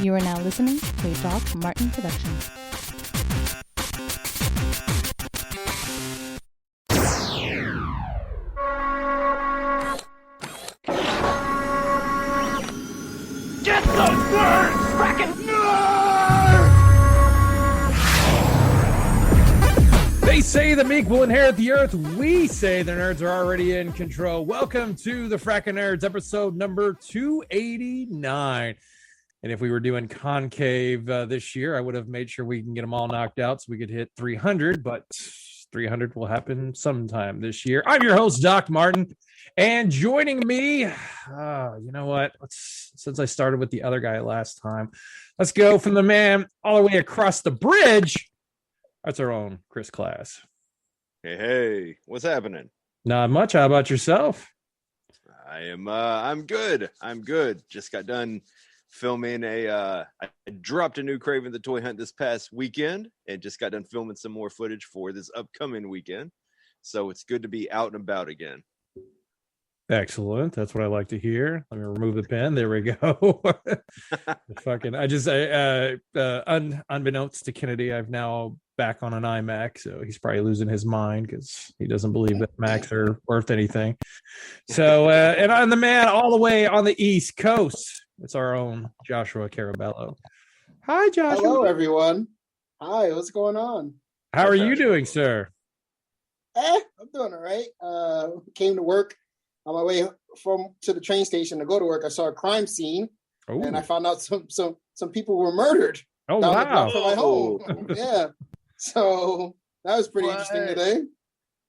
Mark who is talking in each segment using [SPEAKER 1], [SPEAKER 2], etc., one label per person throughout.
[SPEAKER 1] You are now listening to a Doc Martin production.
[SPEAKER 2] Get those nerds! Frackin' nerds!
[SPEAKER 3] They say the meek will inherit the earth. We say the nerds are already in control. Welcome to the Frackin' Nerds, episode number 289. And if we were doing concave this year, I would have made sure we can get them all knocked out so we could hit 300, but 300 will happen sometime this year. I'm your host, Doc Martin, and joining me, you know what? Since I started with the other guy last time, let's go from the man all the way across the bridge. That's our own Chris Class.
[SPEAKER 4] Hey, what's happening?
[SPEAKER 3] Not much. How about yourself?
[SPEAKER 4] I'm good. Just got done filming I dropped a new Craven the Toy Hunt this past weekend and just got done filming some more footage for this upcoming weekend. So it's good to be out and about again.
[SPEAKER 3] Excellent. That's what I like to hear. Let me remove the pen. There we go. Unbeknownst to Kennedy, I've now back on an iMac, so he's probably losing his mind because he doesn't believe that Macs are worth anything. So, and I'm the man all the way on the East Coast. It's our own Joshua Carabello. Hi, Joshua.
[SPEAKER 5] Hello, everyone. Hi, what's going on?
[SPEAKER 3] How are you doing, sir?
[SPEAKER 5] I'm doing all right. Came to work on my way to the train station to go to work. I saw a crime scene, and I found out some people were murdered.
[SPEAKER 3] Oh,
[SPEAKER 5] down
[SPEAKER 3] wow.
[SPEAKER 5] the block from my home. Yeah. So that was pretty interesting today.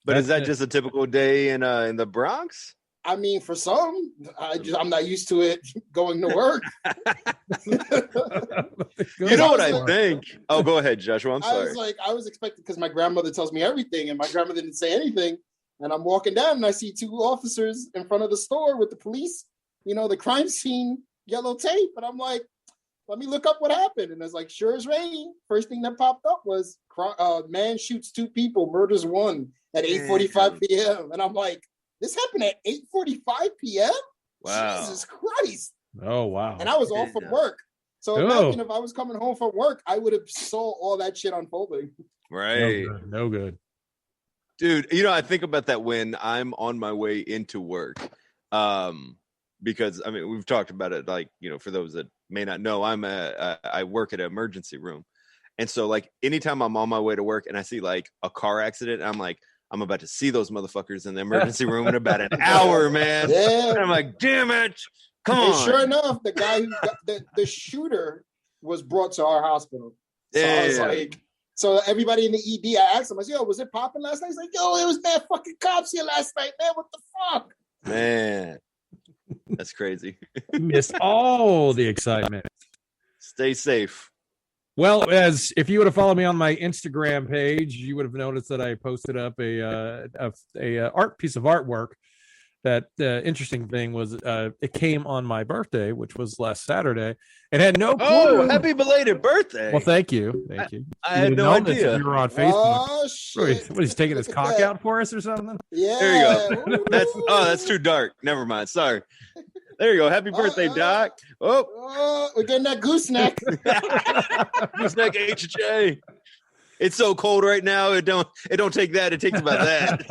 [SPEAKER 4] But is that just a typical day in the Bronx?
[SPEAKER 5] I mean, for some, I'm not used to it going to work.
[SPEAKER 4] You know what I think? Oh, go ahead, Joshua. I'm sorry.
[SPEAKER 5] I was expecting, because my grandmother tells me everything, and my grandmother didn't say anything. And I'm walking down, and I see two officers in front of the store with the police, the crime scene yellow tape. And I'm like, let me look up what happened. And it's like, sure as rain. First thing that popped up was man shoots two people, murders one at 8:45 p.m. And I'm like, this happened at 8:45 p.m.?
[SPEAKER 4] Wow.
[SPEAKER 5] Jesus Christ.
[SPEAKER 3] Oh, wow.
[SPEAKER 5] And I was off from work. So imagine if I was coming home from work, I would have saw all that shit unfolding.
[SPEAKER 4] Right.
[SPEAKER 3] No good.
[SPEAKER 4] Dude, I think about that when I'm on my way into work. Because, we've talked about it, for those that may not know, I work at an emergency room. And so, anytime I'm on my way to work and I see, a car accident, I'm like, I'm about to see those motherfuckers in the emergency room in about an hour, man.
[SPEAKER 5] Yeah.
[SPEAKER 4] And I'm like, damn it. Come on.
[SPEAKER 5] And sure enough, the guy who got the shooter was brought to our hospital. So I was like, so everybody in the ED, I asked him, I said, yo, was it popping last night? He's like, yo, it was mad fucking cops here last night, man. What the fuck?
[SPEAKER 4] Man, that's crazy.
[SPEAKER 3] You missed all the excitement.
[SPEAKER 4] Stay safe.
[SPEAKER 3] Well, as if you would have followed me on my Instagram page, you would have noticed that I posted up a art piece of artwork. That interesting thing was it came on my birthday, which was last Saturday, and had no clue.
[SPEAKER 4] Oh, happy belated birthday!
[SPEAKER 3] Well, thank you.
[SPEAKER 4] I had no idea.
[SPEAKER 3] You were on Facebook.
[SPEAKER 5] Oh shit!
[SPEAKER 3] What, he's taking his cock out for us or something?
[SPEAKER 5] Yeah.
[SPEAKER 4] There you go. That's too dark. Never mind. Sorry. There you go. Happy birthday, Doc.
[SPEAKER 5] We're getting that gooseneck.
[SPEAKER 4] Gooseneck HJ. It's so cold right now. It don't take that. It takes about that.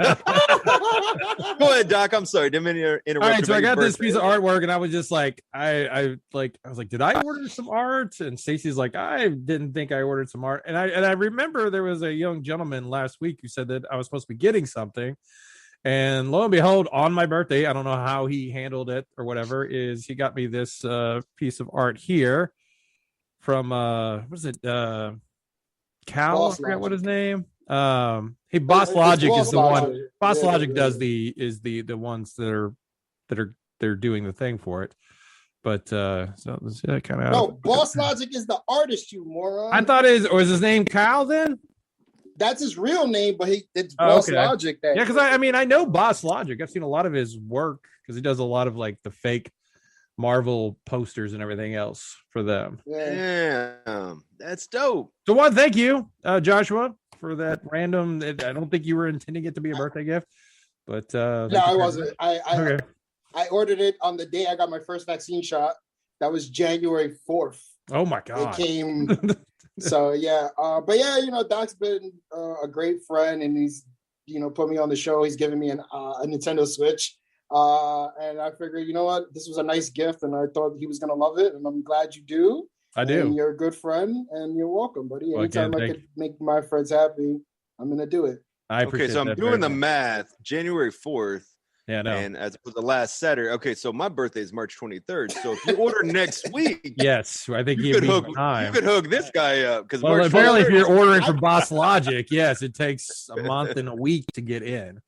[SPEAKER 4] Go ahead, Doc. I'm sorry. Didn't mean to interrupt.
[SPEAKER 3] All right, so I got this piece of artwork, and I was just like, I was like, did I order some art? And Stacey's like, I didn't think I ordered some art. And I remember there was a young gentleman last week who said that I was supposed to be getting something. And lo and behold, on my birthday, I don't know how he handled it or whatever, is he got me this piece of art here from what is it? Cal, I forget what his name. Hey, Boss Logic is the one. Boss Logic does the ones that are doing the thing for it. But so kind of
[SPEAKER 5] no. Boss Logic is the artist, you moron.
[SPEAKER 3] I thought is his name Cal then?
[SPEAKER 5] That's his real name, but it's Boss Logic.
[SPEAKER 3] Yeah, because I know Boss Logic. I've seen a lot of his work because he does a lot of the fake Marvel posters and everything else for them.
[SPEAKER 4] Yeah, that's dope.
[SPEAKER 3] So thank you, Joshua, for that random. I don't think you were intending it to be a birthday gift, but
[SPEAKER 5] no, I wasn't. I ordered it on the day I got my first vaccine shot, That was January 4th.
[SPEAKER 3] Oh my
[SPEAKER 5] It
[SPEAKER 3] god.
[SPEAKER 5] came. So yeah, but yeah, Doc's been a great friend, and he's put me on the show. He's given me a Nintendo Switch, and I figured, you know what, this was a nice gift, and I thought he was gonna love it, and I'm glad you do.
[SPEAKER 3] I do.
[SPEAKER 5] And you're a good friend, and you're welcome, buddy.
[SPEAKER 3] Well,
[SPEAKER 5] Anytime
[SPEAKER 3] again,
[SPEAKER 5] I could make my friends happy, I'm gonna do it.
[SPEAKER 3] I appreciate
[SPEAKER 4] Okay, so I'm
[SPEAKER 3] that
[SPEAKER 4] doing the
[SPEAKER 3] very much.
[SPEAKER 4] math. January 4th.
[SPEAKER 3] Yeah, no.
[SPEAKER 4] And as for the last Saturday, okay, so my birthday is March 23rd. So if you order next week,
[SPEAKER 3] Yes, I think
[SPEAKER 4] you could hook this guy up because
[SPEAKER 3] well, apparently, if you're ordering from Boss Logic, yes, it takes a month and a week to get in.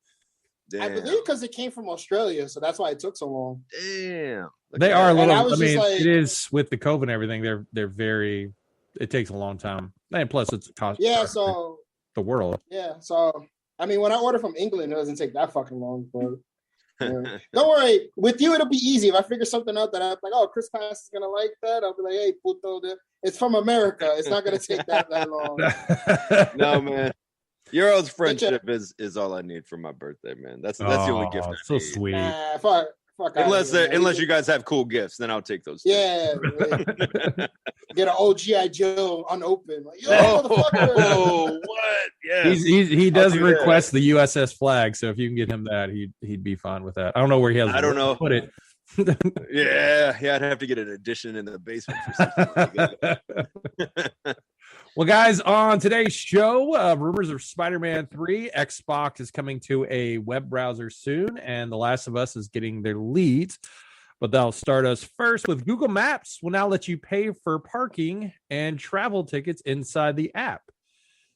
[SPEAKER 5] I believe because it came from Australia, so that's why it took so long.
[SPEAKER 4] Damn,
[SPEAKER 3] They are a little.
[SPEAKER 5] I mean,
[SPEAKER 3] it is with the COVID and everything. They're very. It takes a long time, and plus it's a cost.
[SPEAKER 5] Yeah, so
[SPEAKER 3] the world.
[SPEAKER 5] Yeah, so I mean, when I order from England, it doesn't take that fucking long. But don't worry, with you it'll be easy. If I figure something out that I'm like, oh, Chris Pass is gonna like that, I'll be like, hey, puto, it's from America. It's not gonna take that long.
[SPEAKER 4] No, man. Your old friendship is all I need for my birthday, man. That's the only gift.
[SPEAKER 3] So sweet.
[SPEAKER 5] Nah, fuck
[SPEAKER 4] unless you guys have cool gifts, then I'll take those.
[SPEAKER 5] Yeah. Get an old G.I. Joe unopened. Like, yo, motherfucker.
[SPEAKER 4] Oh, what? Yeah.
[SPEAKER 3] He does request the USS flag, so if you can get him that, he'd be fine with that. I don't know where he has.
[SPEAKER 4] I don't know.
[SPEAKER 3] Put it.
[SPEAKER 4] yeah, I'd have to get an addition in the basement for something like that.
[SPEAKER 3] Well, guys, on today's show, rumors of Spider-Man 3. Xbox is coming to a web browser soon, and The Last of Us is getting their leads. But that'll start us first with Google Maps will now let you pay for parking and travel tickets inside the app.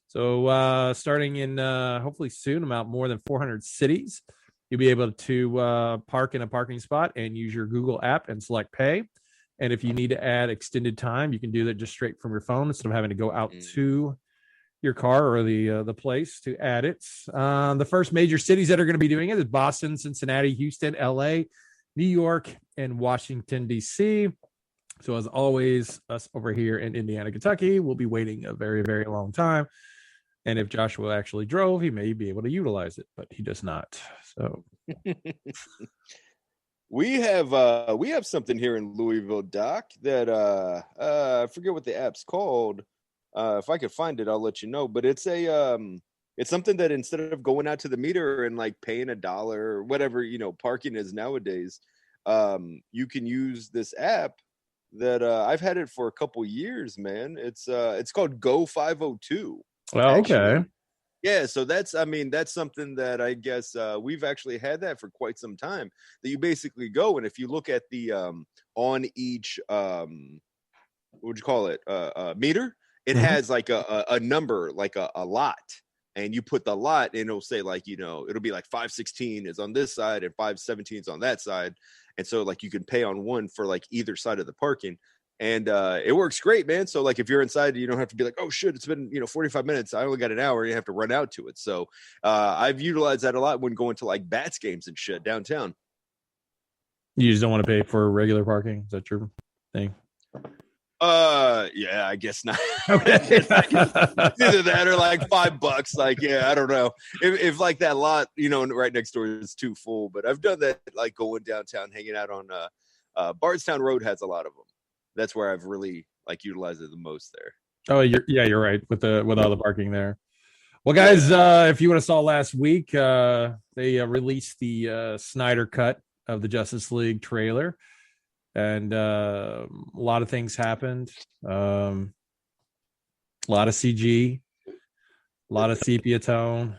[SPEAKER 3] So starting in hopefully soon, about more than 400 cities, you'll be able to park in a parking spot and use your Google app and select pay. And if you need to add extended time, you can do that just straight from your phone instead of having to go out to your car or the place to add it. The first major cities that are going to be doing it is Boston, Cincinnati, Houston, LA, New York, and Washington, D.C. So as always, us over here in Indiana, Kentucky, we'll be waiting a very, very long time. And if Joshua actually drove, he may be able to utilize it, but he does not. So
[SPEAKER 4] we have something here in Louisville, Doc, that I forget what the app's called. If I could find it, I'll let you know. But it's it's something that instead of going out to the meter and like paying $1 or whatever, parking is nowadays, you can use this app that I've had it for a couple years, man. It's called Go 502.
[SPEAKER 3] Well, okay.
[SPEAKER 4] Yeah, so that's something that I guess we've actually had that for quite some time. That you basically go, and if you look at the on each what would you call it meter, it has like a number, like a lot, and you put the lot, and it'll say like it'll be like 516 is on this side and 517 is on that side, and so like you can pay on one for like either side of the parking. And it works great, man. So like if you're inside, you don't have to be like, oh shit, it's been 45 minutes. I only got an hour. You have to run out to it. So I've utilized that a lot when going to like Bats games and shit downtown.
[SPEAKER 3] You just don't want to pay for regular parking? Is that your thing?
[SPEAKER 4] Yeah, I guess not.
[SPEAKER 3] Okay.
[SPEAKER 4] Either that or like $5. Like, yeah, I don't know. If like that lot, right next door is too full. But I've done that like going downtown, hanging out on Bardstown Road has a lot of them. That's where I've really like utilized it the most there.
[SPEAKER 3] Oh, you're right with all the parking there. Well, guys, if you would have saw last week, they released the Snyder Cut of the Justice League trailer, and a lot of things happened. A lot of CG, a lot of sepia tone,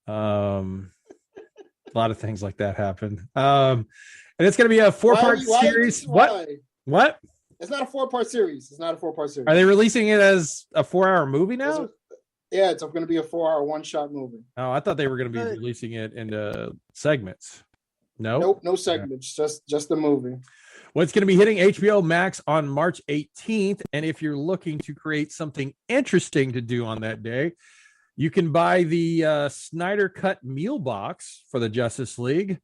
[SPEAKER 3] a lot of things like that happened. And it's going to be a 4-part series. What?
[SPEAKER 5] It's not a 4-part series.
[SPEAKER 3] Are they releasing it as a 4-hour movie now?
[SPEAKER 5] Yeah, it's going to be a 4-hour one-shot movie.
[SPEAKER 3] Oh, I thought they were going to be releasing it into segments. No?
[SPEAKER 5] Nope, no segments. Yeah. Just the movie.
[SPEAKER 3] Well, it's going to be hitting HBO Max on March 18th. And if you're looking to create something interesting to do on that day, you can buy the Snyder Cut Meal box for the Justice League,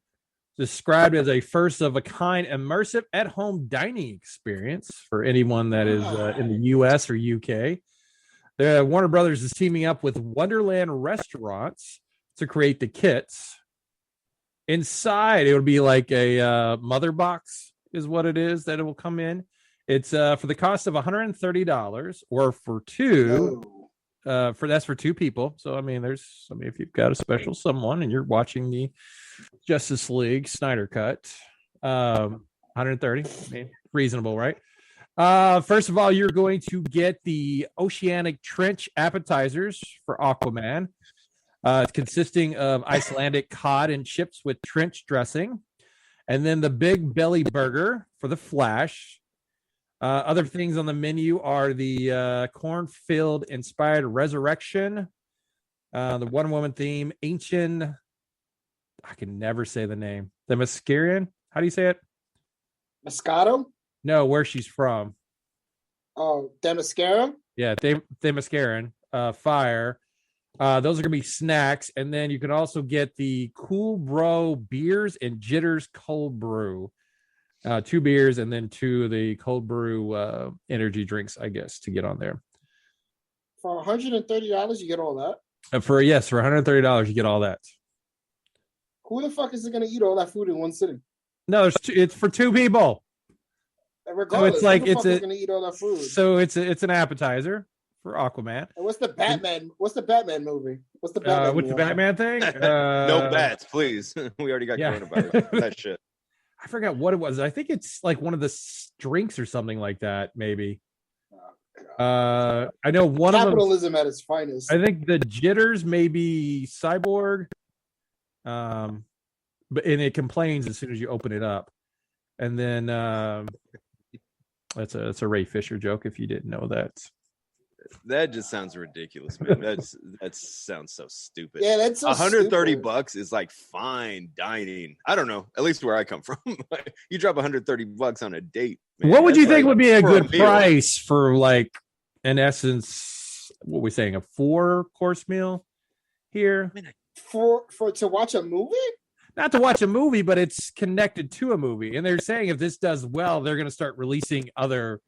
[SPEAKER 3] described as a first-of-a-kind immersive at-home dining experience for anyone that is in the U.S. or U.K. The Warner Brothers is teaming up with Wonderland Restaurants to create the kits. Inside, it would be like a mother box is what it is that it will come in. It's for the cost of $130, or for two. That's for two people. So I mean, if you've got a special someone and you're watching the Justice League Snyder Cut, 130, I mean, reasonable, right? First of all, you're going to get the Oceanic Trench appetizers for Aquaman. It's consisting of Icelandic cod and chips with trench dressing, and then the Big Belly Burger for the Flash. Other things on the menu are the cornfield inspired Resurrection, the One Woman theme, Ancient. I can never say the name. The Mascarian. How do you say it?
[SPEAKER 5] Moscato?
[SPEAKER 3] No, where she's from.
[SPEAKER 5] Oh, Demascara?
[SPEAKER 3] Yeah, Demascaran. Fire. Those are gonna be snacks, and then you can also get the Cool Bro beers and Jitters cold brew. 2 beers and then 2 of the cold brew energy drinks, I guess, to get on there.
[SPEAKER 5] For $130, you get all that?
[SPEAKER 3] For $130, you get all that.
[SPEAKER 5] Who the fuck is going to eat all that food in one sitting?
[SPEAKER 3] No, it's for 2 people.
[SPEAKER 5] Regardless,
[SPEAKER 3] so it's like
[SPEAKER 5] who the fuck is going to eat all that food?
[SPEAKER 3] So it's an appetizer for Aquaman.
[SPEAKER 5] And what's the Batman? What's the Batman movie? What's the Batman?
[SPEAKER 3] With the Batman thing?
[SPEAKER 4] No bats, please. We already got coronavirus. That shit.
[SPEAKER 3] I forgot what it was. I think it's like one of the drinks or something like that, maybe. I know one of them.
[SPEAKER 5] Capitalism at its finest.
[SPEAKER 3] I think the Jitters may be Cyborg. But it complains as soon as you open it up. And then that's a Ray Fisher joke if you didn't know that.
[SPEAKER 4] That just sounds ridiculous, man. That sounds so stupid.
[SPEAKER 5] Yeah, that's so
[SPEAKER 4] $130 is like fine dining. I don't know, at least where I come from. You drop $130 on a date. Man,
[SPEAKER 3] what would you think
[SPEAKER 4] like
[SPEAKER 3] would be a good
[SPEAKER 4] meal.
[SPEAKER 3] price for, like, in essence, what we're saying, a 4-course meal here?
[SPEAKER 5] For to watch a movie?
[SPEAKER 3] Not to watch a movie, but it's connected to a movie. And they're saying if this does well, they're going to start releasing other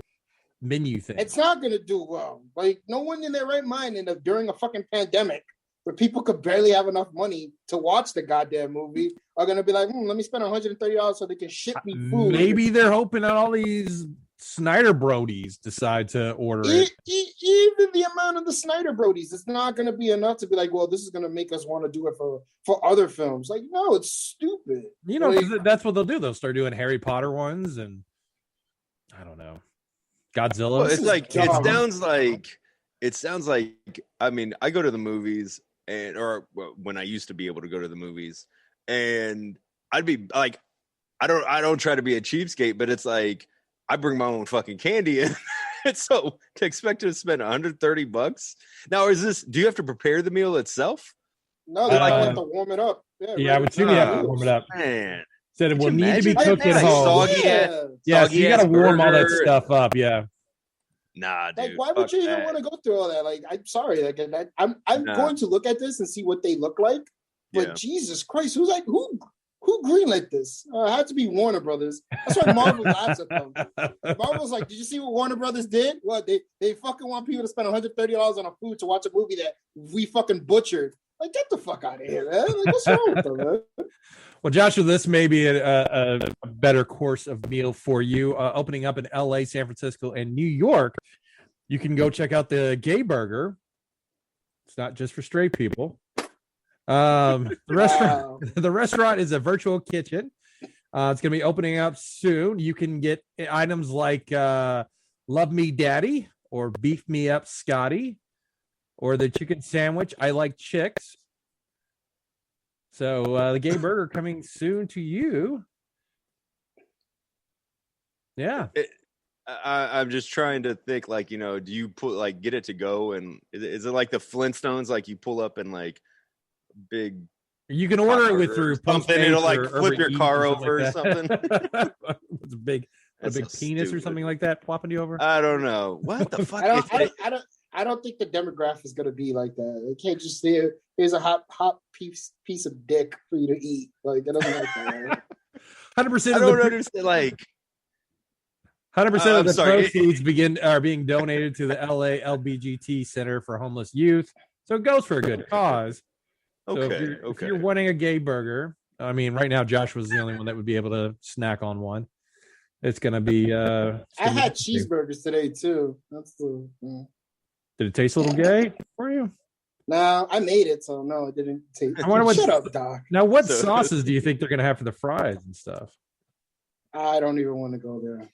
[SPEAKER 3] menu things.
[SPEAKER 5] It's not going to do well. Like, no one in their right mind during a fucking pandemic where people could barely have enough money to watch the goddamn movie are going to be like, let me spend $130 so they can ship me food.
[SPEAKER 3] Maybe they're hoping that all these Snyder Brodies decide to order it.
[SPEAKER 5] Even the amount of the Snyder Brodies, it's not going to be enough to be like, well, this is going to make us want to do it for other films. Like, no, it's stupid.
[SPEAKER 3] You know, like, that's what they'll do. They'll start doing Harry Potter ones, and I don't know, Godzilla.
[SPEAKER 4] Well, it sounds like. I mean, I go to the movies, or when I used to be able to go to the movies, and I'd be like, I don't try to be a cheapskate, but it's like I bring my own fucking candy in. And so to expect to spend $130 now, do you have to prepare the meal itself?
[SPEAKER 5] No, they have to warm it up.
[SPEAKER 3] Yeah, I would assume you have to warm it up.
[SPEAKER 4] Man,
[SPEAKER 3] said it will need to be cooked at home. So you got to warm all that stuff up. Yeah.
[SPEAKER 4] Nah, dude.
[SPEAKER 5] Like, why would you even want to go through all that? Like, I'm sorry. Like, I'm going to look at this and see what they look like. But Jesus Christ, who greenlit this? It had to be Warner Brothers. That's why Marvel laughs at them. Marvel's like, did you see what Warner Brothers did? What they fucking want people to spend $130 on a food to watch a movie that we fucking butchered. Like, get the fuck out of here, man. Like, what's wrong with them, man?
[SPEAKER 3] Well, Joshua, this may be a better course of meal for you. Opening up in LA, San Francisco, and New York, you can go check out the Gay Burger. It's not just for straight people. The restaurant is a virtual kitchen. It's going to be opening up soon. You can get items like Love Me Daddy or Beef Me Up Scotty or the chicken sandwich I Like Chicks. So the Gay Burger coming soon to you. Yeah.
[SPEAKER 4] I'm just trying to think, like, do you put, like, get it to go, and is it like the Flintstones, like you pull up and like big,
[SPEAKER 3] you can order it with through
[SPEAKER 4] something, it'll like flip your car over or something.
[SPEAKER 3] It's a big penis
[SPEAKER 4] stupid.
[SPEAKER 3] or something like that flopping you over.
[SPEAKER 4] I don't know what the fuck.
[SPEAKER 5] I don't think the demographic is gonna be like that. It can't just say here's a hot piece of dick for you to eat. Like, it doesn't like that.
[SPEAKER 3] 100%.
[SPEAKER 4] I don't understand. Like
[SPEAKER 3] 100% of the proceeds are being donated to the LA LBGT Center for Homeless Youth. So it goes for a good cause. So if you're wanting a gay burger, I mean, right now Josh was the only one that would be able to snack on one. It's gonna be.
[SPEAKER 5] I had cheeseburgers today too. That's the.
[SPEAKER 3] Did it taste a little gay for you?
[SPEAKER 5] No, I made it, so no, it didn't taste.
[SPEAKER 3] I wonder what.
[SPEAKER 5] Shut up, Doc.
[SPEAKER 3] Now, what sauces do you think they're gonna have for the fries and stuff?
[SPEAKER 5] I don't even want to go there.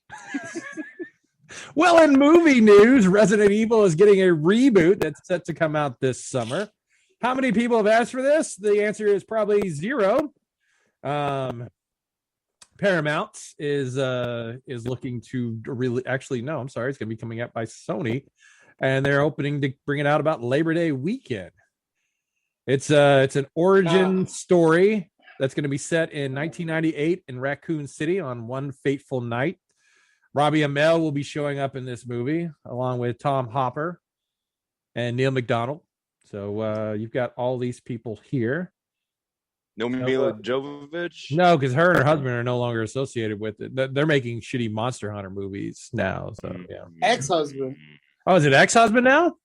[SPEAKER 3] Well, in movie news, Resident Evil is getting a reboot that's set to come out this summer. How many people have asked for this? The answer is probably 0. Paramount is looking to really, actually, no, I'm sorry, it's going to be coming out by Sony, and they're opening to bring it out about Labor Day weekend. It's an origin story that's going to be set in 1998 in Raccoon City on one fateful night. Robbie Amell will be showing up in this movie along with Tom Hopper and Neil McDonald. So you've got all these people here.
[SPEAKER 4] No Mila Jovovich?
[SPEAKER 3] No, because her and her husband are no longer associated with it. They're making shitty Monster Hunter movies now. So yeah.
[SPEAKER 5] Ex-husband.
[SPEAKER 3] Oh, is it ex-husband now?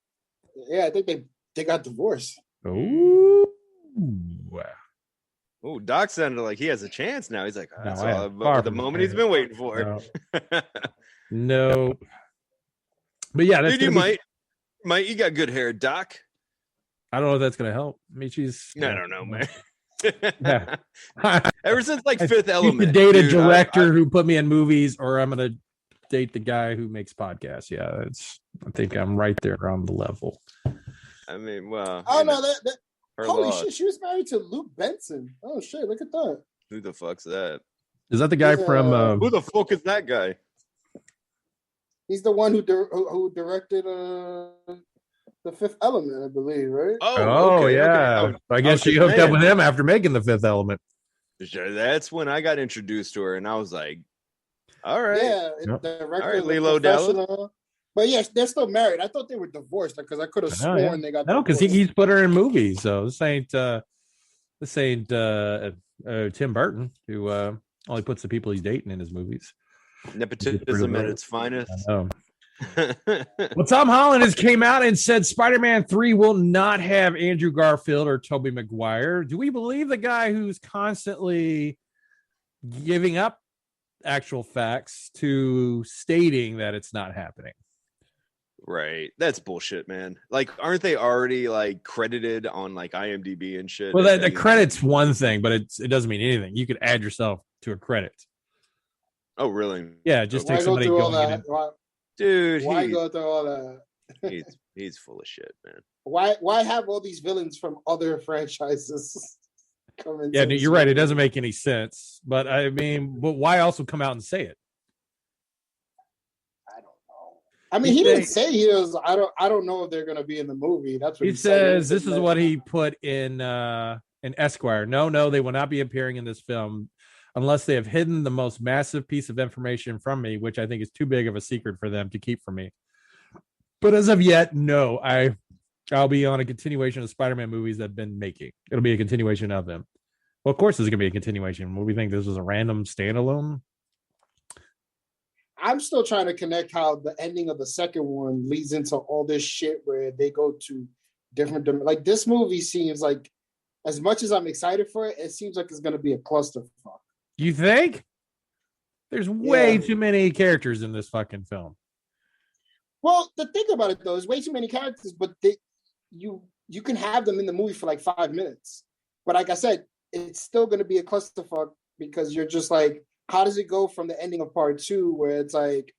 [SPEAKER 5] Yeah, I think they got divorced.
[SPEAKER 3] Ooh.
[SPEAKER 4] Oh, Doc sounded like he has a chance now. He's like,
[SPEAKER 3] the
[SPEAKER 4] moment he's been waiting for.
[SPEAKER 3] No. But yeah, that's
[SPEAKER 4] dude, you got good hair, Doc.
[SPEAKER 3] I don't know if that's gonna help. I mean, she's.
[SPEAKER 4] I don't know, man.
[SPEAKER 3] Yeah.
[SPEAKER 4] Ever since like Fifth Element,
[SPEAKER 3] to date a director who put me in movies, or I'm gonna date the guy who makes podcasts. Yeah, I think I'm right there on the level.
[SPEAKER 4] I mean, well.
[SPEAKER 5] Oh no, that holy shit, she was married to Luke Benson. Oh shit, look at that.
[SPEAKER 4] Who the fuck's that?
[SPEAKER 3] Is that the guy from?
[SPEAKER 4] Who the fuck is that guy?
[SPEAKER 5] He's the one who directed The Fifth Element, I believe, right?
[SPEAKER 3] Oh, okay, yeah. Okay. I guess she hooked up with him after making The Fifth Element.
[SPEAKER 4] That's when I got introduced to her, and I was like, all right.
[SPEAKER 5] Yeah,
[SPEAKER 4] all right, Lilo Dallas.
[SPEAKER 5] But yes, they're still married. I thought they were divorced because I could have sworn they got
[SPEAKER 3] divorced. No, because he's put her in movies. So this ain't Tim Burton, who only puts the people he's dating in his movies.
[SPEAKER 4] Nepotism at its finest.
[SPEAKER 3] Well, Tom Holland has came out and said Spider-Man 3 will not have Andrew Garfield or Tobey Maguire. Do we believe the guy who's constantly giving up actual facts to stating that it's not happening?
[SPEAKER 4] Right. That's bullshit, man. Like, aren't they already like credited on like IMDb and shit?
[SPEAKER 3] Well, the credit's one thing, but it doesn't mean anything. You could add yourself to a credit.
[SPEAKER 4] Oh, really?
[SPEAKER 3] Yeah, just take somebody going in.
[SPEAKER 4] Dude,
[SPEAKER 5] why go through all that?
[SPEAKER 4] he's full of shit, man.
[SPEAKER 5] Why have all these villains from other franchises come in?
[SPEAKER 3] Yeah, you're right. It doesn't make any sense. But I mean, but why also come out and say it?
[SPEAKER 5] I don't know. I mean, he didn't say he was. I don't know if they're going to be in the movie. That's what
[SPEAKER 3] he says. This is what he put in Esquire. No, they will not be appearing in this film unless they have hidden the most massive piece of information from me, which I think is too big of a secret for them to keep from me. But as of yet, no, I'll be on a continuation of Spider-Man movies that I've been making. It'll be a continuation of them. Well, of course, there's going to be a continuation. Will we think this was a random standalone?
[SPEAKER 5] I'm still trying to connect how the ending of the second one leads into all this shit where they go to different, like this movie seems like, as much as I'm excited for it, it seems like it's going to be a clusterfuck.
[SPEAKER 3] You think? There's way too many characters in this fucking film.
[SPEAKER 5] Well, the thing about it though is way too many characters, but you can have them in the movie for like 5 minutes. But like I said, it's still going to be a clusterfuck because you're just like, how does it go from the ending of part 2 where it's like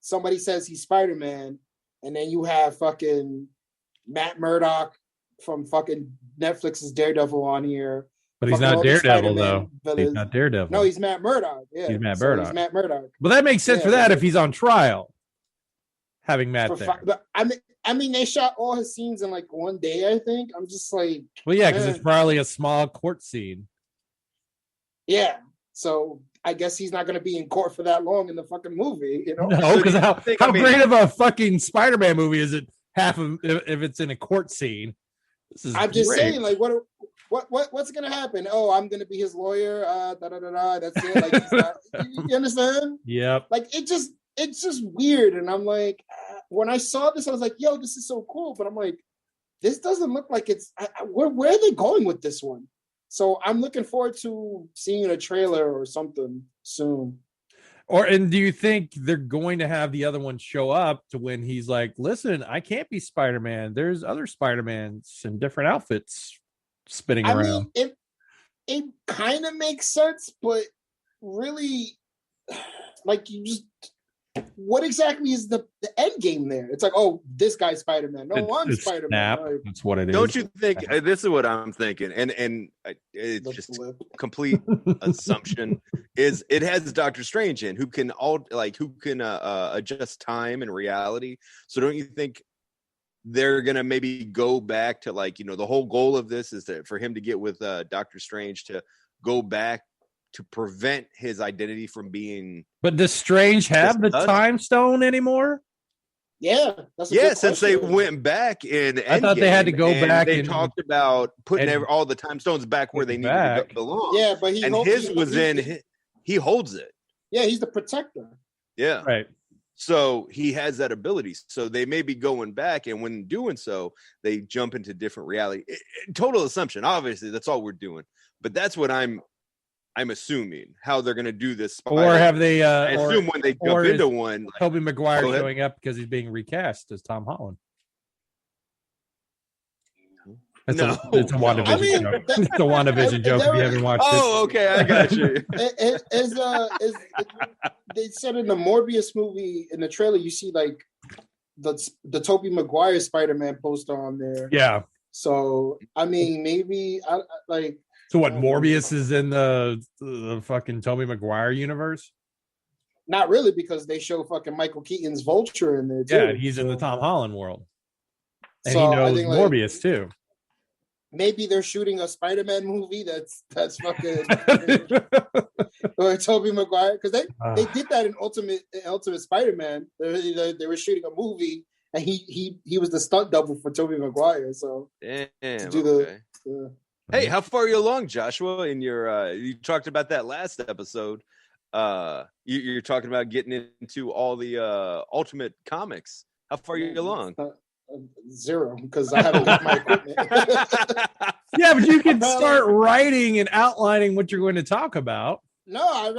[SPEAKER 5] somebody says he's Spider-Man, and then you have fucking Matt Murdock from fucking Netflix's Daredevil on here.
[SPEAKER 3] But he's not Daredevil, though. He's not Daredevil.
[SPEAKER 5] No, he's Matt Murdock. Yeah,
[SPEAKER 3] he's Matt Murdock.
[SPEAKER 5] He's Matt Murdock.
[SPEAKER 3] Well, that makes sense for that if he's on trial, having Matt there.
[SPEAKER 5] But I mean, they shot all his scenes in like one day, I think. I'm just like...
[SPEAKER 3] Well, yeah, because it's probably a small court scene.
[SPEAKER 5] Yeah, so I guess he's not going to be in court for that long in the fucking movie, you know?
[SPEAKER 3] No, because how great of a fucking Spider-Man movie is it half of if it's in a court scene?
[SPEAKER 5] I'm just saying, like, what's gonna happen? Oh, I'm gonna be his lawyer. That's it. Like, he's not, you understand?
[SPEAKER 3] Yep.
[SPEAKER 5] Like, it's just weird. And I'm like, when I saw this, I was like, yo, this is so cool. But I'm like, this doesn't look like it's. Where are they going with this one? So I'm looking forward to seeing a trailer or something soon.
[SPEAKER 3] And do you think they're going to have the other one show up to when he's like, listen, I can't be Spider-Man. There's other Spider-Mans in different outfits spinning
[SPEAKER 5] I
[SPEAKER 3] around.
[SPEAKER 5] mean, it kind of makes sense, but really, like, you just, what exactly is the end game there? It's like, oh, this guy's Spider-Man. No, I'm
[SPEAKER 3] It's
[SPEAKER 5] Spider-Man.
[SPEAKER 3] Snap.
[SPEAKER 5] Like,
[SPEAKER 3] That's what it is.
[SPEAKER 4] Don't you think this is what I'm thinking? And it's
[SPEAKER 5] the
[SPEAKER 4] just
[SPEAKER 5] flip.
[SPEAKER 4] complete assumption is it has Doctor Strange in who can adjust time and reality. So don't you think they're gonna maybe go back to, like, the whole goal of this is that for him to get with Doctor Strange to go back to prevent his identity from being.
[SPEAKER 3] But does Strange have the time stone anymore?
[SPEAKER 5] Yeah, that's
[SPEAKER 4] since they went back in
[SPEAKER 3] I thought they had to go back.
[SPEAKER 4] They talked about putting all the time stones back where they needed to belong.
[SPEAKER 5] Yeah, but he
[SPEAKER 4] holds it.
[SPEAKER 5] Yeah, he's the protector.
[SPEAKER 4] Yeah,
[SPEAKER 3] right.
[SPEAKER 4] So he has that ability. So they may be going back, and when doing so, they jump into different reality. Total assumption. Obviously, that's all we're doing. But that's what I'm assuming how they're going to do this.
[SPEAKER 3] Or have they?
[SPEAKER 4] I assume when they jump into one,
[SPEAKER 3] like, Tobey Maguire showing up because he's being recast as Tom Holland. It's a WandaVision joke. It's a WandaVision joke. If you haven't watched it.
[SPEAKER 4] Oh, okay, I got you.
[SPEAKER 5] They said in the Morbius movie in the trailer, you see like the Tobey Maguire Spider-Man poster on there.
[SPEAKER 3] Yeah.
[SPEAKER 5] So I mean, maybe I like.
[SPEAKER 3] So what? Morbius is in the fucking Tobey Maguire universe?
[SPEAKER 5] Not really, because they show fucking Michael Keaton's Vulture in there too.
[SPEAKER 3] Yeah, he's in the Tom Holland world, and he knows Morbius too.
[SPEAKER 5] Maybe they're shooting a Spider-Man movie that's fucking or Tobey Maguire, because they did that in Ultimate Spider-Man. They were shooting a movie, and he was the stunt double for Tobey Maguire. So
[SPEAKER 4] Hey, how far are you along, Joshua? In your you talked about that last episode. You're talking about getting into all the Ultimate comics. How far are you along?
[SPEAKER 5] 0, because I haven't got my equipment.
[SPEAKER 3] Yeah, but you can start writing and outlining what you're going to talk about.
[SPEAKER 5] No, I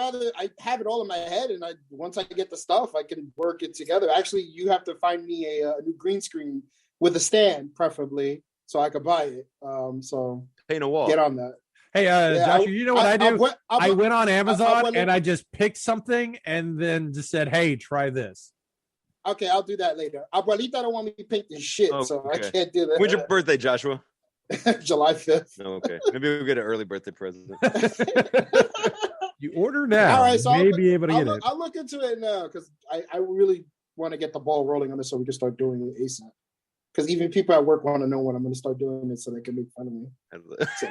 [SPEAKER 5] have it all in my head, and once I get the stuff, I can work it together. Actually, you have to find me a new green screen with a stand, preferably, so I could buy it. So
[SPEAKER 4] paint a wall.
[SPEAKER 5] Get on that.
[SPEAKER 3] Hey, Joshua, you know what I do? I went on Amazon and I just picked something and then just said, "Hey, try this."
[SPEAKER 5] Okay, I'll do that later. Abuelita don't want me to paint this shit, so I can't do that.
[SPEAKER 4] When's your birthday, Joshua?
[SPEAKER 5] July 5th.
[SPEAKER 4] Oh, okay. Maybe we'll get an early birthday present.
[SPEAKER 3] You order now.
[SPEAKER 5] All right, so
[SPEAKER 3] you may be able to get it.
[SPEAKER 5] I'll look into it now, because I really want to get the ball rolling on this so we can start doing it ASAP. Because even people at work want to know when I'm going to start doing it so they can make fun of me. So.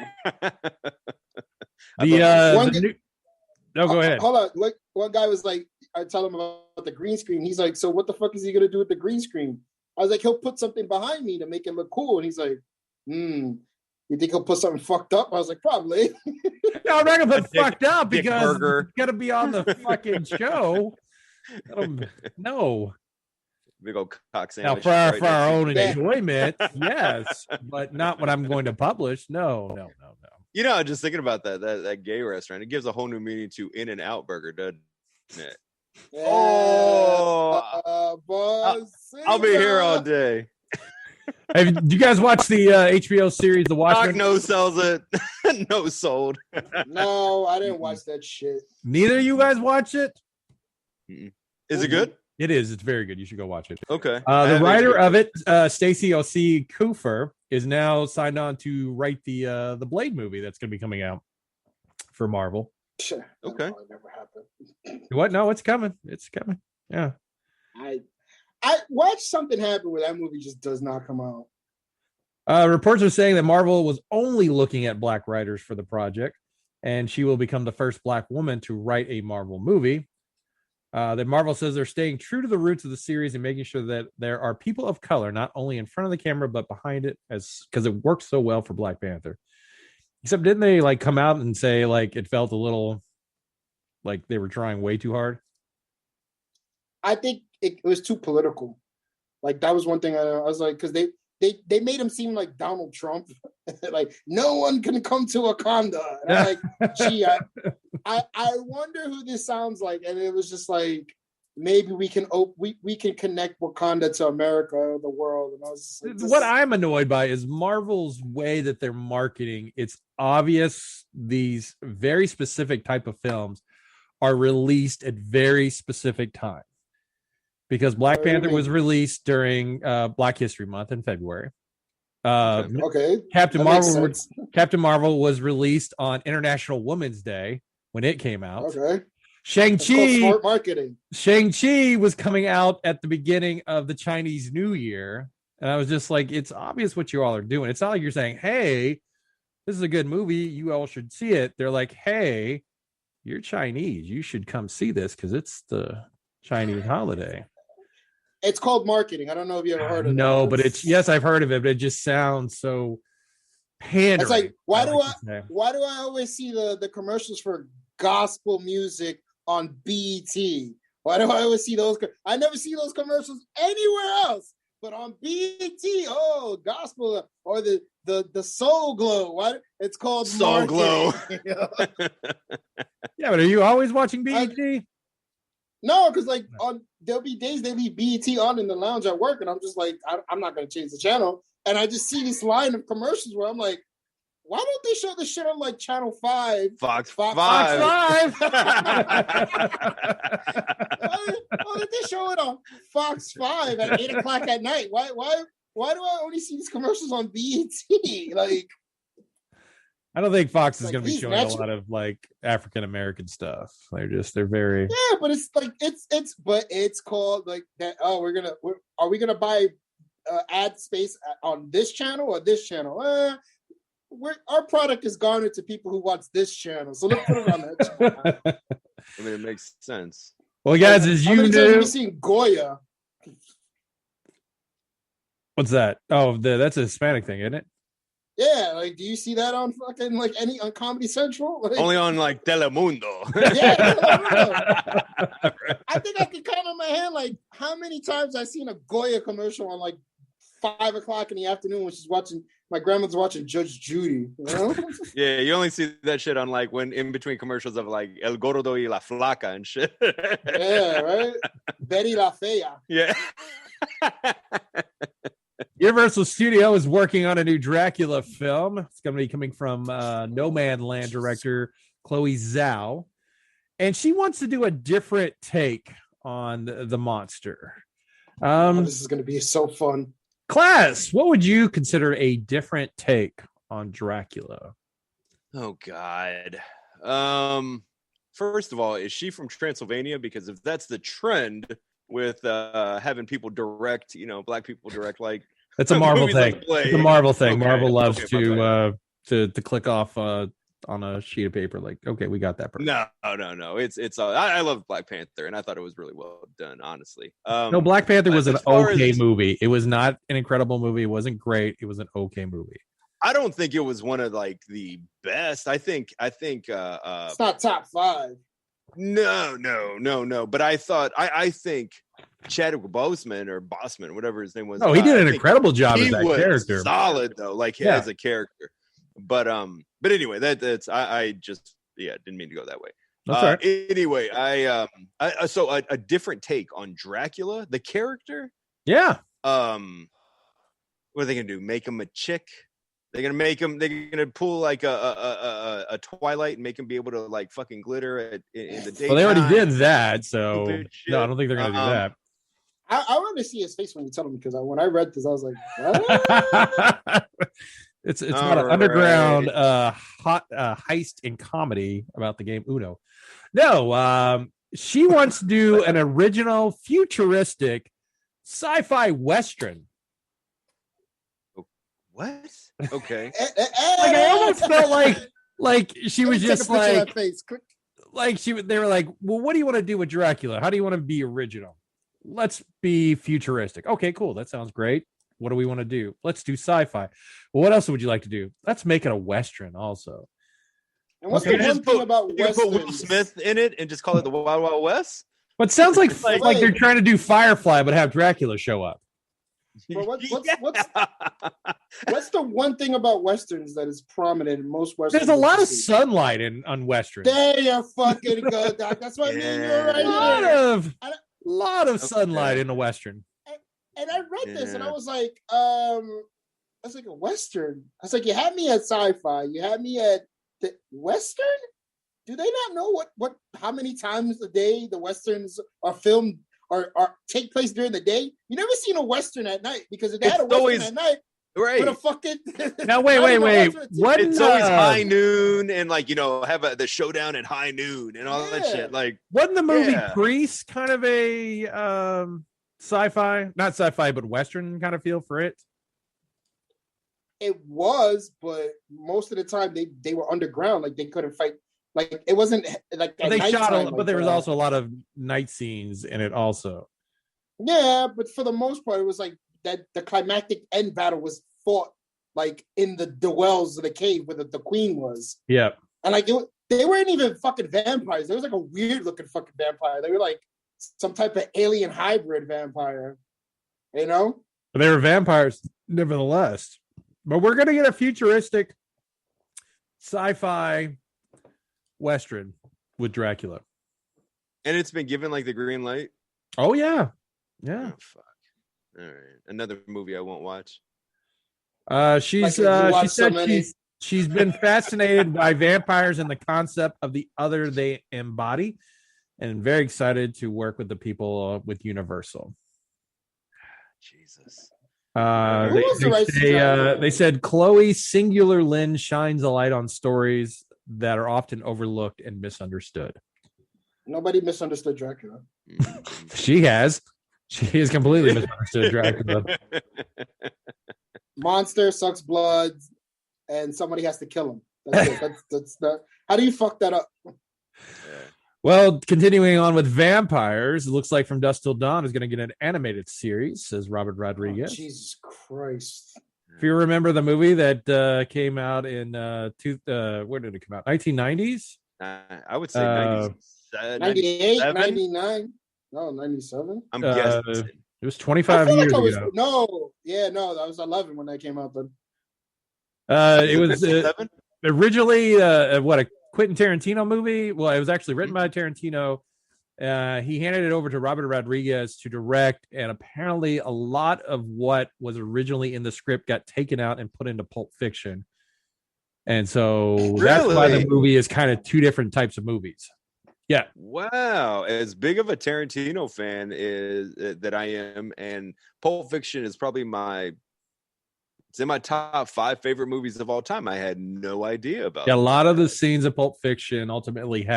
[SPEAKER 3] Go ahead.
[SPEAKER 5] Hold on. Like, one guy was like, I tell him about the green screen. He's like, so what the fuck is he going to do with the green screen? I was like, he'll put something behind me to make it look cool. And he's like, you think he'll put something fucked up? I was like, probably.
[SPEAKER 3] No, I'm not going to put fucked up because it's going to be on the fucking show. No.
[SPEAKER 4] Big old cock sandwich.
[SPEAKER 3] Now, for our own enjoyment, yes, but not what I'm going to publish. No.
[SPEAKER 4] You know, just thinking about that gay restaurant, it gives a whole new meaning to In-N-Out Burger, doesn't it?
[SPEAKER 5] Yeah,
[SPEAKER 4] I'll be here all day.
[SPEAKER 3] Hey, do you guys watch the HBO series The Watchmen?
[SPEAKER 4] No sells it. No sold.
[SPEAKER 5] No, I didn't watch that shit.
[SPEAKER 3] Neither of you guys watch it?
[SPEAKER 4] Is it good?
[SPEAKER 3] It is. It's very good. You should go watch it.
[SPEAKER 4] Okay.
[SPEAKER 3] The writer of it, Stacey O.C. Kufer, is now signed on to write the Blade movie that's going to be coming out for Marvel.
[SPEAKER 5] Sure.
[SPEAKER 4] Okay.
[SPEAKER 5] It never happened.
[SPEAKER 3] What? No, it's coming. It's coming. Yeah.
[SPEAKER 5] I watched something happen where that movie just does not come out.
[SPEAKER 3] Reports are saying that Marvel was only looking at black writers for the project, and she will become the first black woman to write a Marvel movie. That Marvel says they're staying true to the roots of the series and making sure that there are people of color not only in front of the camera but behind it, because it works so well for Black Panther. Except didn't they like come out and say like it felt a little like they were trying way too hard?
[SPEAKER 5] I think it was too political. Like that was one thing I was like, because they made him seem like Donald Trump, like no one can come to Wakanda. And I'm like, gee, I wonder who this sounds like, and it was just like maybe we can connect Wakanda to America, the world. And I was just like,
[SPEAKER 3] what I'm annoyed by is Marvel's way that they're marketing. It's obvious these very specific type of films are released at very specific times. Because Black Panther was released during Black History Month in February.
[SPEAKER 5] Okay.
[SPEAKER 3] Captain Marvel was released on International Women's Day when it came out.
[SPEAKER 5] Okay.
[SPEAKER 3] Shang-Chi
[SPEAKER 5] marketing.
[SPEAKER 3] Shang-Chi was coming out at the beginning of the Chinese New Year. And I was just like, it's obvious what you all are doing. It's not like you're saying, hey, this is a good movie. You all should see it. They're like, hey, you're Chinese. You should come see this because it's the Chinese holiday.
[SPEAKER 5] It's called marketing. I don't know if you ever heard of it.
[SPEAKER 3] No, but yes, I've heard of it, but it just sounds so pandering.
[SPEAKER 5] It's like, why do I always see the commercials for gospel music on BET? Why do I always see those? I never see those commercials anywhere else, but on BET, oh, gospel or the Soul Glow. What? It's called
[SPEAKER 4] Soul Glow.
[SPEAKER 3] Yeah, but are you always watching BET?
[SPEAKER 5] No, because like there'll be days they leave BET on in the lounge at work, and I'm just like, I'm not gonna change the channel, and I just see this line of commercials where I'm like, why don't they show this shit on like Channel 5?
[SPEAKER 4] Fox 5.
[SPEAKER 5] Why did they show it on Fox 5 at 8:00 at night? Why do I only see these commercials on BET? Like,
[SPEAKER 3] I don't think Fox is
[SPEAKER 5] like,
[SPEAKER 3] going to be showing a lot of like African American stuff. They're very
[SPEAKER 5] but it's like it's called like that. Oh, are we gonna buy ad space on this channel or this channel? Our product is garnered to people who watch this channel, so let's put it on that channel.
[SPEAKER 4] I mean, it makes sense.
[SPEAKER 3] Well, guys, as you knew,
[SPEAKER 5] you've seen Goya.
[SPEAKER 3] What's that? Oh, that's a Hispanic thing, isn't it?
[SPEAKER 5] Yeah, like, do you see that on fucking like on Comedy Central? Like,
[SPEAKER 4] only on like Telemundo.
[SPEAKER 5] Yeah, I think I could count on my hand like how many times I've seen a Goya commercial on like 5:00 in the afternoon when she's watching. My grandmother's watching Judge Judy. You know?
[SPEAKER 4] Yeah, you only see that shit on like when in between commercials of like El Gordo y la Flaca and shit.
[SPEAKER 5] Yeah, right. Betty La Fea.
[SPEAKER 4] Yeah.
[SPEAKER 3] Universal Studio is working on a new Dracula film. It's going to be coming from No Man Land director Chloe Zhao. And she wants to do a different take on the monster.
[SPEAKER 5] This is going to be so fun.
[SPEAKER 3] Class, what would you consider a different take on Dracula?
[SPEAKER 4] Oh, God. First of all, is she from Transylvania? Because if that's the trend with having people direct, black people direct, like,
[SPEAKER 3] it's a Marvel thing. It's a Marvel thing. Okay. Marvel loves to click off on a sheet of paper. Like, okay, we got that.
[SPEAKER 4] No. It's. I love Black Panther, and I thought it was really well done. Honestly,
[SPEAKER 3] no, Black Panther was an okay movie. It was not an incredible movie. It wasn't great. It was an okay movie.
[SPEAKER 4] I don't think it was one of like the best. I think.
[SPEAKER 5] It's not top 5.
[SPEAKER 4] No. But I think Chadwick Boseman or Bossman, whatever his name was.
[SPEAKER 3] Oh, he did an incredible job as that character.
[SPEAKER 4] Solid though, like as a character. But anyway, that's I just didn't mean to go that way.
[SPEAKER 3] Right.
[SPEAKER 4] Anyway, so a different take on Dracula, the character.
[SPEAKER 3] Yeah.
[SPEAKER 4] What are they gonna do? Make him a chick? They're gonna pull like a Twilight and make him be able to like fucking glitter in the day.
[SPEAKER 3] Well, they already did that, so no, I don't think they're gonna do that.
[SPEAKER 5] I want to see his face when you tell him, because when I read this, I was like, what?
[SPEAKER 3] It's about an underground heist in comedy about the game Uno. No, she wants to do an original futuristic sci-fi western.
[SPEAKER 4] What? Okay.
[SPEAKER 3] Like, I almost felt like she was just like, they were like, well, what do you want to do with Dracula? How do you want to be original? Let's be futuristic. Okay, cool. That sounds great. What do we want to do? Let's do sci-fi. Well, what else would you like to do? Let's make it a western also.
[SPEAKER 5] And what's the one thing about westerns?
[SPEAKER 4] Put Will Smith in it and just call it the Wild Wild West?
[SPEAKER 3] But it sounds like they're trying to do Firefly, but have Dracula show up.
[SPEAKER 5] But what's the one thing about westerns that is prominent in most westerns?
[SPEAKER 3] There's a lot of sunlight on westerns.
[SPEAKER 5] There you fucking go, Doc. That's what I mean. You're right
[SPEAKER 3] A
[SPEAKER 5] here.
[SPEAKER 3] lot of sunlight in a western.
[SPEAKER 5] And I read this and I was like, a western. I was like, you had me at sci-fi. You had me at the western. Do they not know how many times a day the westerns are filmed or take place during the day? You never seen a western at night, because if they had a western at night,
[SPEAKER 4] right?
[SPEAKER 5] With a fucking
[SPEAKER 3] now wait. What?
[SPEAKER 4] It's always high noon and have the showdown at high noon and all that shit. Like,
[SPEAKER 3] wasn't the movie Priest kind of a sci-fi, not sci-fi, but western kind of feel for it?
[SPEAKER 5] It was, but most of the time they were underground, like they couldn't fight. Like it wasn't like
[SPEAKER 3] they shot, but there was also a lot of night scenes in it also.
[SPEAKER 5] Yeah, but for the most part, it was like that. The climactic end battle was fought like in the wells of the cave where the queen was.
[SPEAKER 3] Yeah,
[SPEAKER 5] and like they weren't even fucking vampires. They was like a weird looking fucking vampire. They were like some type of alien hybrid vampire, you know.
[SPEAKER 3] But they were vampires nevertheless. But we're gonna get a futuristic sci-fi western with Dracula,
[SPEAKER 4] and it's been given like the green light.
[SPEAKER 3] Oh yeah.
[SPEAKER 4] Oh, fuck. All right, another movie I won't watch.
[SPEAKER 3] She said she's been fascinated by vampires and the concept of the other they embody, and very excited to work with the people with Universal.
[SPEAKER 4] Jesus.
[SPEAKER 3] They said Chloe Singular Lynn shines a light on stories that are often overlooked and misunderstood.
[SPEAKER 5] Nobody misunderstood Dracula.
[SPEAKER 3] She has completely misunderstood Dracula.
[SPEAKER 5] Monster sucks blood, and somebody has to kill him. That's it. That's not. How do you fuck that up?
[SPEAKER 3] Well, continuing on with vampires, it looks like From Dusk Till Dawn is going to get an animated series, says Robert Rodriguez.
[SPEAKER 5] Oh, Jesus Christ.
[SPEAKER 3] If you remember the movie that came out in where did it come out? 1990s?
[SPEAKER 4] I would say
[SPEAKER 5] 98, 99. No, 97.
[SPEAKER 4] I'm guessing.
[SPEAKER 3] It was 25 years ago.
[SPEAKER 5] I was 11 when that came out. Then
[SPEAKER 3] it was originally a Quentin Tarantino movie. Well, it was actually written by Tarantino. He handed it over to Robert Rodriguez to direct, and apparently a lot of what was originally in the script got taken out and put into Pulp Fiction. And so that's why the movie is kind of two different types of movies. Yeah.
[SPEAKER 4] Wow. As big of a Tarantino fan that I am, and Pulp Fiction is probably it's in my top 5 favorite movies of all time. I had no idea about
[SPEAKER 3] a lot of the scenes of Pulp Fiction ultimately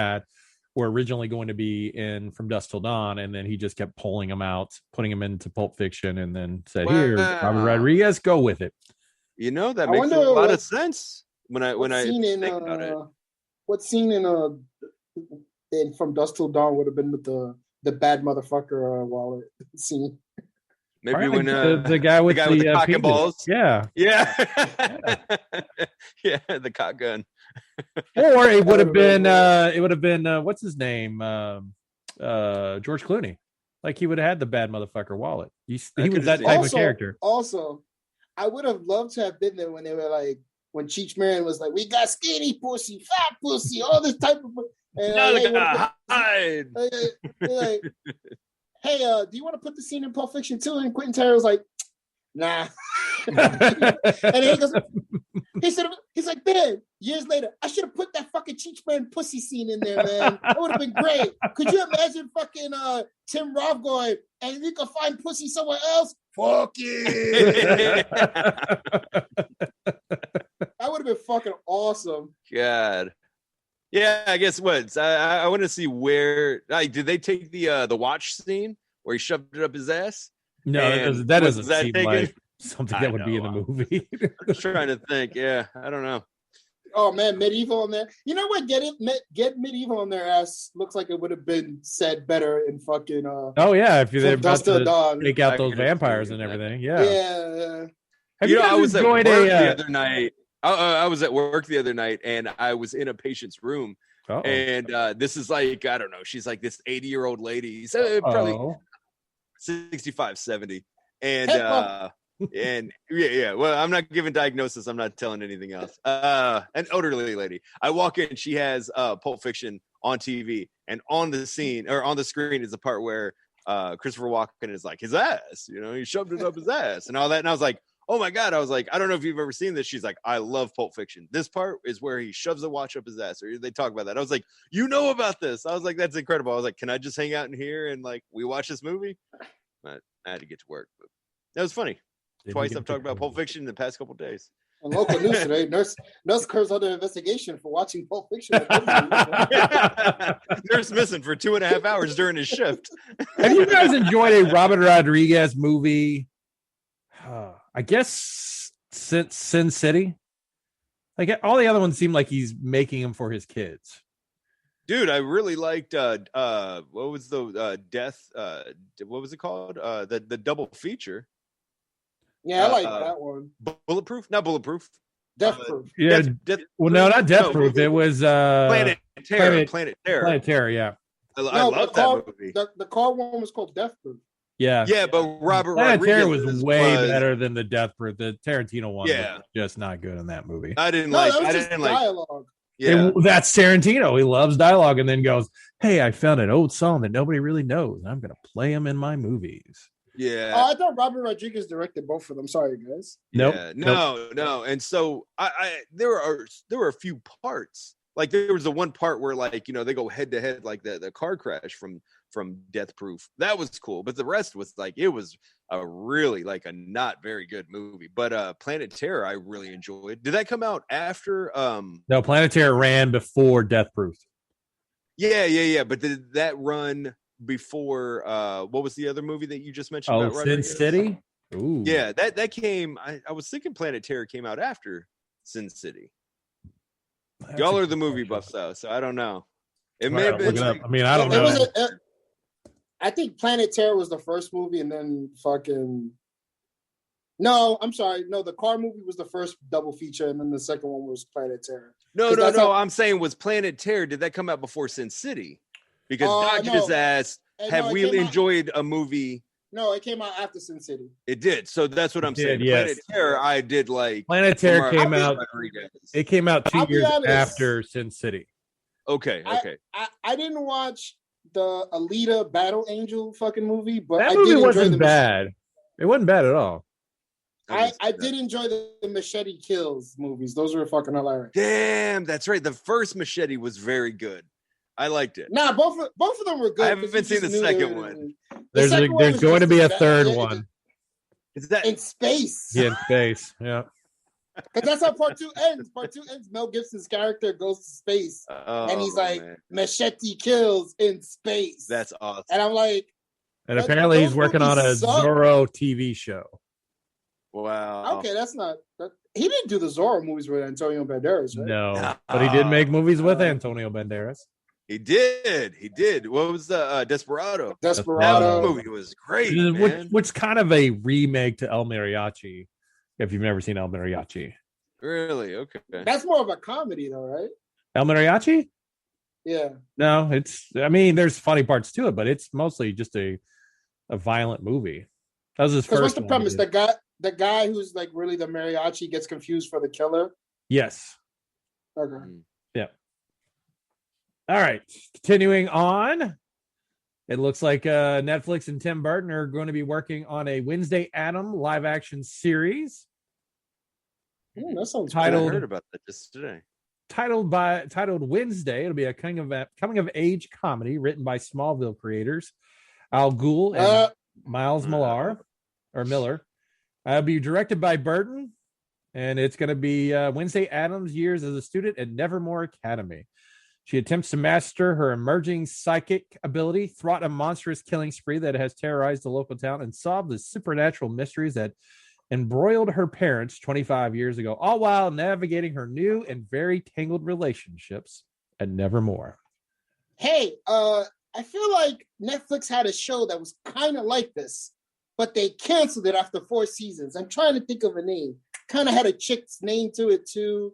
[SPEAKER 3] were originally going to be in From Dusk Till Dawn, and then he just kept pulling them out, putting them into Pulp Fiction, and then said, "Here, Robert Rodriguez, go with it."
[SPEAKER 4] You know, that makes a lot of sense when I think about it.
[SPEAKER 5] What scene in From Dusk Till Dawn would have been with the bad motherfucker wallet scene?
[SPEAKER 4] Maybe when
[SPEAKER 3] the guy with the
[SPEAKER 4] cock and balls.
[SPEAKER 3] Yeah.
[SPEAKER 4] Yeah, the cock gun.
[SPEAKER 3] Or it would have been what's his name? George Clooney. Like he would have had the bad motherfucker wallet. He was that type of character.
[SPEAKER 5] Also, I would have loved to have been there when they were like, when Cheech Marin was like, "We got skinny pussy, fat pussy, all this type of." And hey, do you want to put the scene in Pulp Fiction too? And Quentin Tarantino was like, "Nah." And he goes, he's like, "Man, years later, I should have put that fucking Cheech Marin pussy scene in there, man. That would have been great. Could you imagine fucking Tim Roth going, and you can find pussy somewhere else? Fuck you." That would have been fucking awesome.
[SPEAKER 4] God. Yeah, I guess what I want to see where did they take the watch scene where he shoved it up his ass?
[SPEAKER 3] No, that doesn't seem like something that would be in the movie.
[SPEAKER 4] I'm just trying to think. Yeah, I don't know.
[SPEAKER 5] Oh man, Medieval on there. You know what? Get Medieval on their ass looks like it would have been said better in fucking.
[SPEAKER 3] Oh yeah, if you're about to
[SPEAKER 5] Dawn.
[SPEAKER 3] take out those vampires and everything. Yeah.
[SPEAKER 5] Yeah.
[SPEAKER 4] Have you I was at work the other night. I was at work the other night, and I was in a patient's room. Uh-oh. And this is like, I don't know, she's like this 80-year-old lady, so probably 65, 70. And And yeah. Well, I'm not giving diagnosis. I'm not telling anything else. An elderly lady. I walk in. She has Pulp Fiction on TV, and on the screen is the part where Christopher Walken is like his ass. He shoved it up his ass and all that. And I was like, oh my God. I was like, I don't know if you've ever seen this. She's like, I love Pulp Fiction. This part is where he shoves the watch up his ass, or they talk about that. I was like, you know about this? I was like, that's incredible. I was like, can I just hang out in here and like we watch this movie? But I had to get to work. But that was funny. Twice I've talked about Pulp Fiction in the past couple of days.
[SPEAKER 5] On local news today, nurse Kerr's under investigation for watching Pulp Fiction.
[SPEAKER 4] Nurse missing for 2.5 hours during his shift.
[SPEAKER 3] Have you guys enjoyed a Robert Rodriguez movie? I guess since Sin City. Like all the other ones seem like he's making them for his kids.
[SPEAKER 4] Dude, I really liked what was the death? What was it called? The double feature.
[SPEAKER 5] Yeah, I like that one.
[SPEAKER 4] Bulletproof? Not Bulletproof.
[SPEAKER 5] Death Proof.
[SPEAKER 3] Yeah. Well, no, not Death Proof. It was
[SPEAKER 4] Planet Terror.
[SPEAKER 3] Planet Terror, yeah.
[SPEAKER 4] I love that movie.
[SPEAKER 5] The car one was called Death Proof.
[SPEAKER 3] Yeah.
[SPEAKER 4] Yeah, but Robert
[SPEAKER 3] Planet Terror
[SPEAKER 4] Rodriguez
[SPEAKER 3] was way better than the Death Proof. The Tarantino one was just not good in that movie.
[SPEAKER 4] I didn't like
[SPEAKER 5] dialogue.
[SPEAKER 3] Yeah. That's Tarantino. He loves dialogue and then goes, hey, I found an old song that nobody really knows. I'm going to play him in my movies.
[SPEAKER 4] Yeah.
[SPEAKER 5] Oh, I thought Robert Rodriguez directed both of them. Sorry, guys.
[SPEAKER 3] Nope.
[SPEAKER 4] Yeah, no. And so there were a few parts. Like there was the one part where like, they go head to head like the car crash from Death Proof. That was cool. But the rest was like, it was a really like a not very good movie. But Planet Terror, I really enjoyed. Did that come out after?
[SPEAKER 3] No, Planet Terror ran before Death Proof.
[SPEAKER 4] Yeah. But did that run before what was the other movie that you just mentioned about
[SPEAKER 3] Sin City? Ooh.
[SPEAKER 4] Yeah, that came I was thinking Planet Terror came out after Sin City. Y'all are the movie buffs though, so I don't know. It may have been
[SPEAKER 3] I mean, I don't know.
[SPEAKER 5] I think Planet Terror was the first movie, and then No, I'm sorry. No, the car movie was the first double feature, and then the second one was Planet Terror.
[SPEAKER 4] No. I'm saying was Planet Terror. Did that come out before Sin City? Because Doc just asked, have we enjoyed a movie?
[SPEAKER 5] No, it came out after Sin City.
[SPEAKER 4] It did. So that's what I'm saying.
[SPEAKER 3] Yes.
[SPEAKER 4] Planet Terror, I did like.
[SPEAKER 3] Planet Terror came out. It came out 2 years after Sin City.
[SPEAKER 4] Okay.
[SPEAKER 5] I didn't watch the Alita Battle Angel fucking movie, but
[SPEAKER 3] that
[SPEAKER 5] I
[SPEAKER 3] movie
[SPEAKER 5] did
[SPEAKER 3] wasn't bad. It wasn't bad at all.
[SPEAKER 5] I did enjoy the Machete Kills movies. Those were fucking hilarious.
[SPEAKER 4] Damn, that's right. The first Machete was very good. I liked it.
[SPEAKER 5] Nah, both of them were good.
[SPEAKER 4] I haven't seen the second one.
[SPEAKER 3] There's going to be a third one.
[SPEAKER 4] Is that
[SPEAKER 5] in space?
[SPEAKER 3] Yeah, in space. Yeah.
[SPEAKER 5] Because that's how part 2 ends. Part 2 ends. Mel Gibson's character goes to space, and he's like, Machete Kills in space.
[SPEAKER 4] That's awesome.
[SPEAKER 5] And I'm like,
[SPEAKER 3] and apparently he's working on a Zorro TV show.
[SPEAKER 4] Wow.
[SPEAKER 5] Okay, that's not. He didn't do the Zorro movies with Antonio Banderas, right?
[SPEAKER 3] No, but he did make movies with Antonio Banderas.
[SPEAKER 4] He did. What was the
[SPEAKER 5] Desperado?
[SPEAKER 4] That movie was great,
[SPEAKER 3] which kind of a remake to El Mariachi. If you've never seen El Mariachi,
[SPEAKER 4] really? Okay,
[SPEAKER 5] that's more of a comedy, though, right?
[SPEAKER 3] El Mariachi?
[SPEAKER 5] Yeah.
[SPEAKER 3] No, it's. I mean, there's funny parts to it, but it's mostly just a violent movie. That was his first.
[SPEAKER 5] What's the premise? The guy who's like really the mariachi gets confused for the killer.
[SPEAKER 3] Yes.
[SPEAKER 5] Okay.
[SPEAKER 3] Yeah. All right. Continuing on. It looks like Netflix and Tim Burton are going to be working on a Wednesday Addams live action series.
[SPEAKER 5] That sounds
[SPEAKER 4] titled. I heard about that just today.
[SPEAKER 3] Titled Wednesday. It'll be a coming of age comedy written by Smallville creators Al Ghul and Miles Miller. It'll be directed by Burton, and it's going to be Wednesday Addams' years as a student at Nevermore Academy. She attempts to master her emerging psychic ability, thwart a monstrous killing spree that has terrorized the local town, and solve the supernatural mysteries that embroiled her parents 25 years ago, all while navigating her new and very tangled relationships at Nevermore.
[SPEAKER 5] Hey, I feel like Netflix had a show that was kind of like this, but they canceled it after 4 seasons. I'm trying to think of a name. Kind of had a chick's name to it too.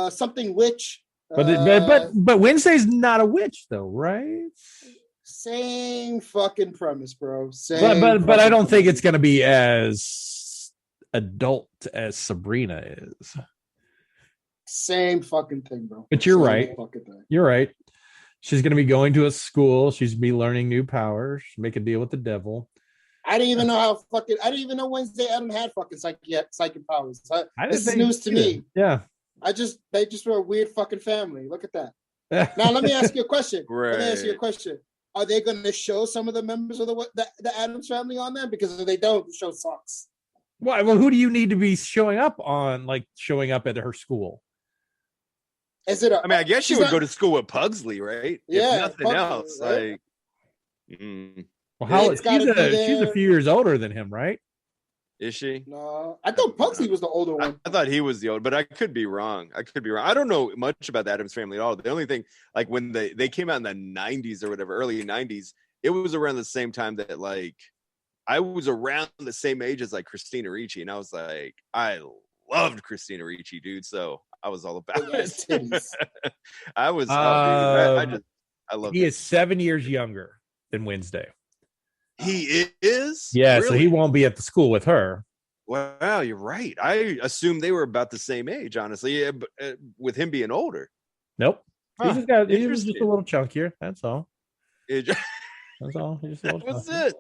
[SPEAKER 5] Something witch.
[SPEAKER 3] But Wednesday's not a witch though, right?
[SPEAKER 5] Same fucking premise, bro.
[SPEAKER 3] But I don't think it's going to be as adult as Sabrina is.
[SPEAKER 5] Same fucking thing, bro.
[SPEAKER 3] But you're
[SPEAKER 5] Same
[SPEAKER 3] right.
[SPEAKER 5] fucking thing.
[SPEAKER 3] You're right. She's going to be going to a school. She's going to be learning new powers, make a deal with the devil.
[SPEAKER 5] I didn't even know I didn't even know Wednesday Adam had fucking psychic powers. This is news to me.
[SPEAKER 3] Yeah.
[SPEAKER 5] They just were a weird fucking family. Look at that. Now let me ask you a question.
[SPEAKER 4] Right.
[SPEAKER 5] Let me ask you a question. Are they going to show some of the members of the Addams family on there? Because if they don't, the show sucks.
[SPEAKER 3] Why? Well, who do you need to be showing up at her school?
[SPEAKER 5] Is it?
[SPEAKER 4] I guess she would go to school with Pugsley, right?
[SPEAKER 5] Yeah,
[SPEAKER 4] if nothing
[SPEAKER 5] Pugsley,
[SPEAKER 4] else.
[SPEAKER 5] right?
[SPEAKER 3] Well, she's
[SPEAKER 5] be
[SPEAKER 3] a few years older than him, right?
[SPEAKER 4] Is she?
[SPEAKER 5] No, I thought Pugsley was the older one.
[SPEAKER 4] I thought he was the old, but I could be wrong. I don't know much about the Addams family at all. The only thing, like when they came out in the 90s or whatever, early 90s, it was around the same time that like I was around the same age as like Christina Ricci, and I was like, I loved Christina Ricci, dude. So I was all about it. I was. I love.
[SPEAKER 3] He is 7 years younger than Wednesday.
[SPEAKER 4] He is?
[SPEAKER 3] Yeah,
[SPEAKER 4] really?
[SPEAKER 3] So he won't be at the school with her.
[SPEAKER 4] Wow, you're right. I assumed they were about the same age, honestly, but, with him being older.
[SPEAKER 3] Nope.
[SPEAKER 4] Huh,
[SPEAKER 3] He was just a little chunkier. That's all.
[SPEAKER 4] That's
[SPEAKER 3] all. He's just a little
[SPEAKER 4] What's
[SPEAKER 3] chunkier.
[SPEAKER 4] it?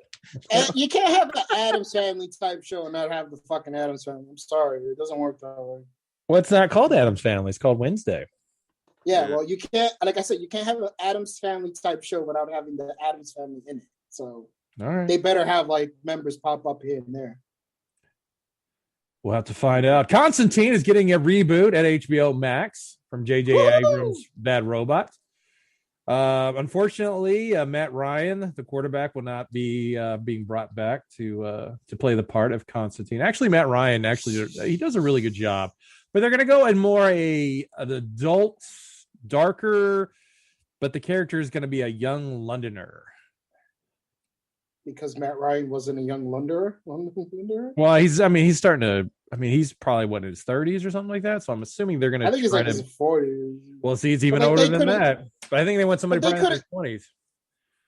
[SPEAKER 5] And you can't have the Addams Family type show and not have the fucking Addams Family. I'm sorry, it doesn't work that way.
[SPEAKER 3] What's not called Addams Family? It's called Wednesday.
[SPEAKER 5] Yeah, well, you can't. Like I said, you can't have an Addams Family type show without having the Addams Family in it. So
[SPEAKER 3] all right,
[SPEAKER 5] they better have like members pop up here and there.
[SPEAKER 3] We'll have to find out. Constantine is getting a reboot at HBO Max from J.J. Abrams' Bad Robot. Unfortunately, Matt Ryan, the quarterback, will not be being brought back to play the part of Constantine. Actually, Matt Ryan he does a really good job, but they're going to go in more an adult, darker, but the character is going to be a young Londoner.
[SPEAKER 5] Because Matt Ryan wasn't a young Londoner.
[SPEAKER 3] Well, he's starting to. He's probably in his 30s or something like that. So I'm assuming they're going to.
[SPEAKER 5] I think he's like his 40s.
[SPEAKER 3] Well, see, it's even older than that. But I think they want somebody probably in their 20s.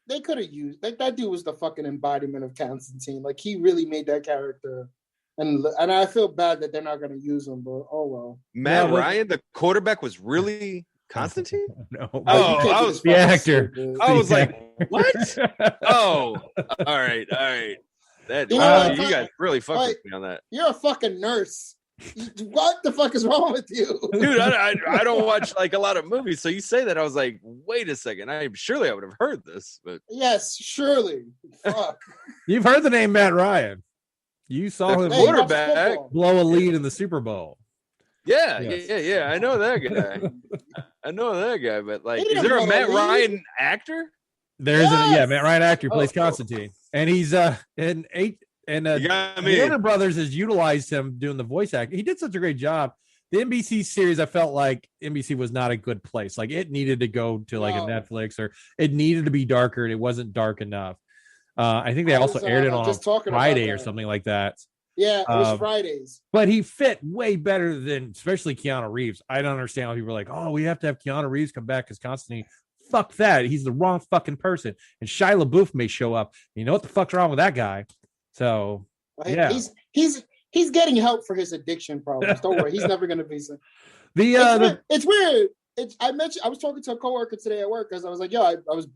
[SPEAKER 5] They could have used that dude was the fucking embodiment of Constantine. Like he really made that character, and I feel bad that they're not going to use him. But oh well.
[SPEAKER 4] Matt Ryan, the quarterback, was really Constantine?
[SPEAKER 3] No.
[SPEAKER 4] Oh, I was
[SPEAKER 3] the actor.
[SPEAKER 4] I was like, what? Oh, all right. That you guys really fucked with me on that.
[SPEAKER 5] You're a fucking nurse. What the fuck is wrong with you,
[SPEAKER 4] dude? I don't watch like a lot of movies, so you say that I was like, wait a second. I would have heard this, but
[SPEAKER 5] yes, surely. Fuck.
[SPEAKER 3] You've heard the name Matt Ryan. You saw him
[SPEAKER 4] quarterback
[SPEAKER 3] blow a lead in the Super Bowl.
[SPEAKER 4] Yeah, yes. yeah. I know that guy. But like, is there a Matt Ryan actor?
[SPEAKER 3] There's Matt Ryan actor who plays Constantine, and he's the Warner Brothers has utilized him doing the voice acting. He did such a great job. The NBC series, I felt like NBC was not a good place. Like it needed to go to like a Netflix, or it needed to be darker, and it wasn't dark enough. I think they also aired it on Friday or something like that.
[SPEAKER 5] Yeah, it was Fridays.
[SPEAKER 3] But he fit way better than, especially Keanu Reeves. I don't understand how people are like, oh, we have to have Keanu Reeves come back as Constantine. Fuck that. He's the wrong fucking person. And Shia LaBeouf may show up. You know what the fuck's wrong with that guy? So, yeah.
[SPEAKER 5] He's getting help for his addiction problems. Don't worry. He's never going to be so.
[SPEAKER 3] It's
[SPEAKER 5] weird. I was talking to a coworker today at work because I was like, I was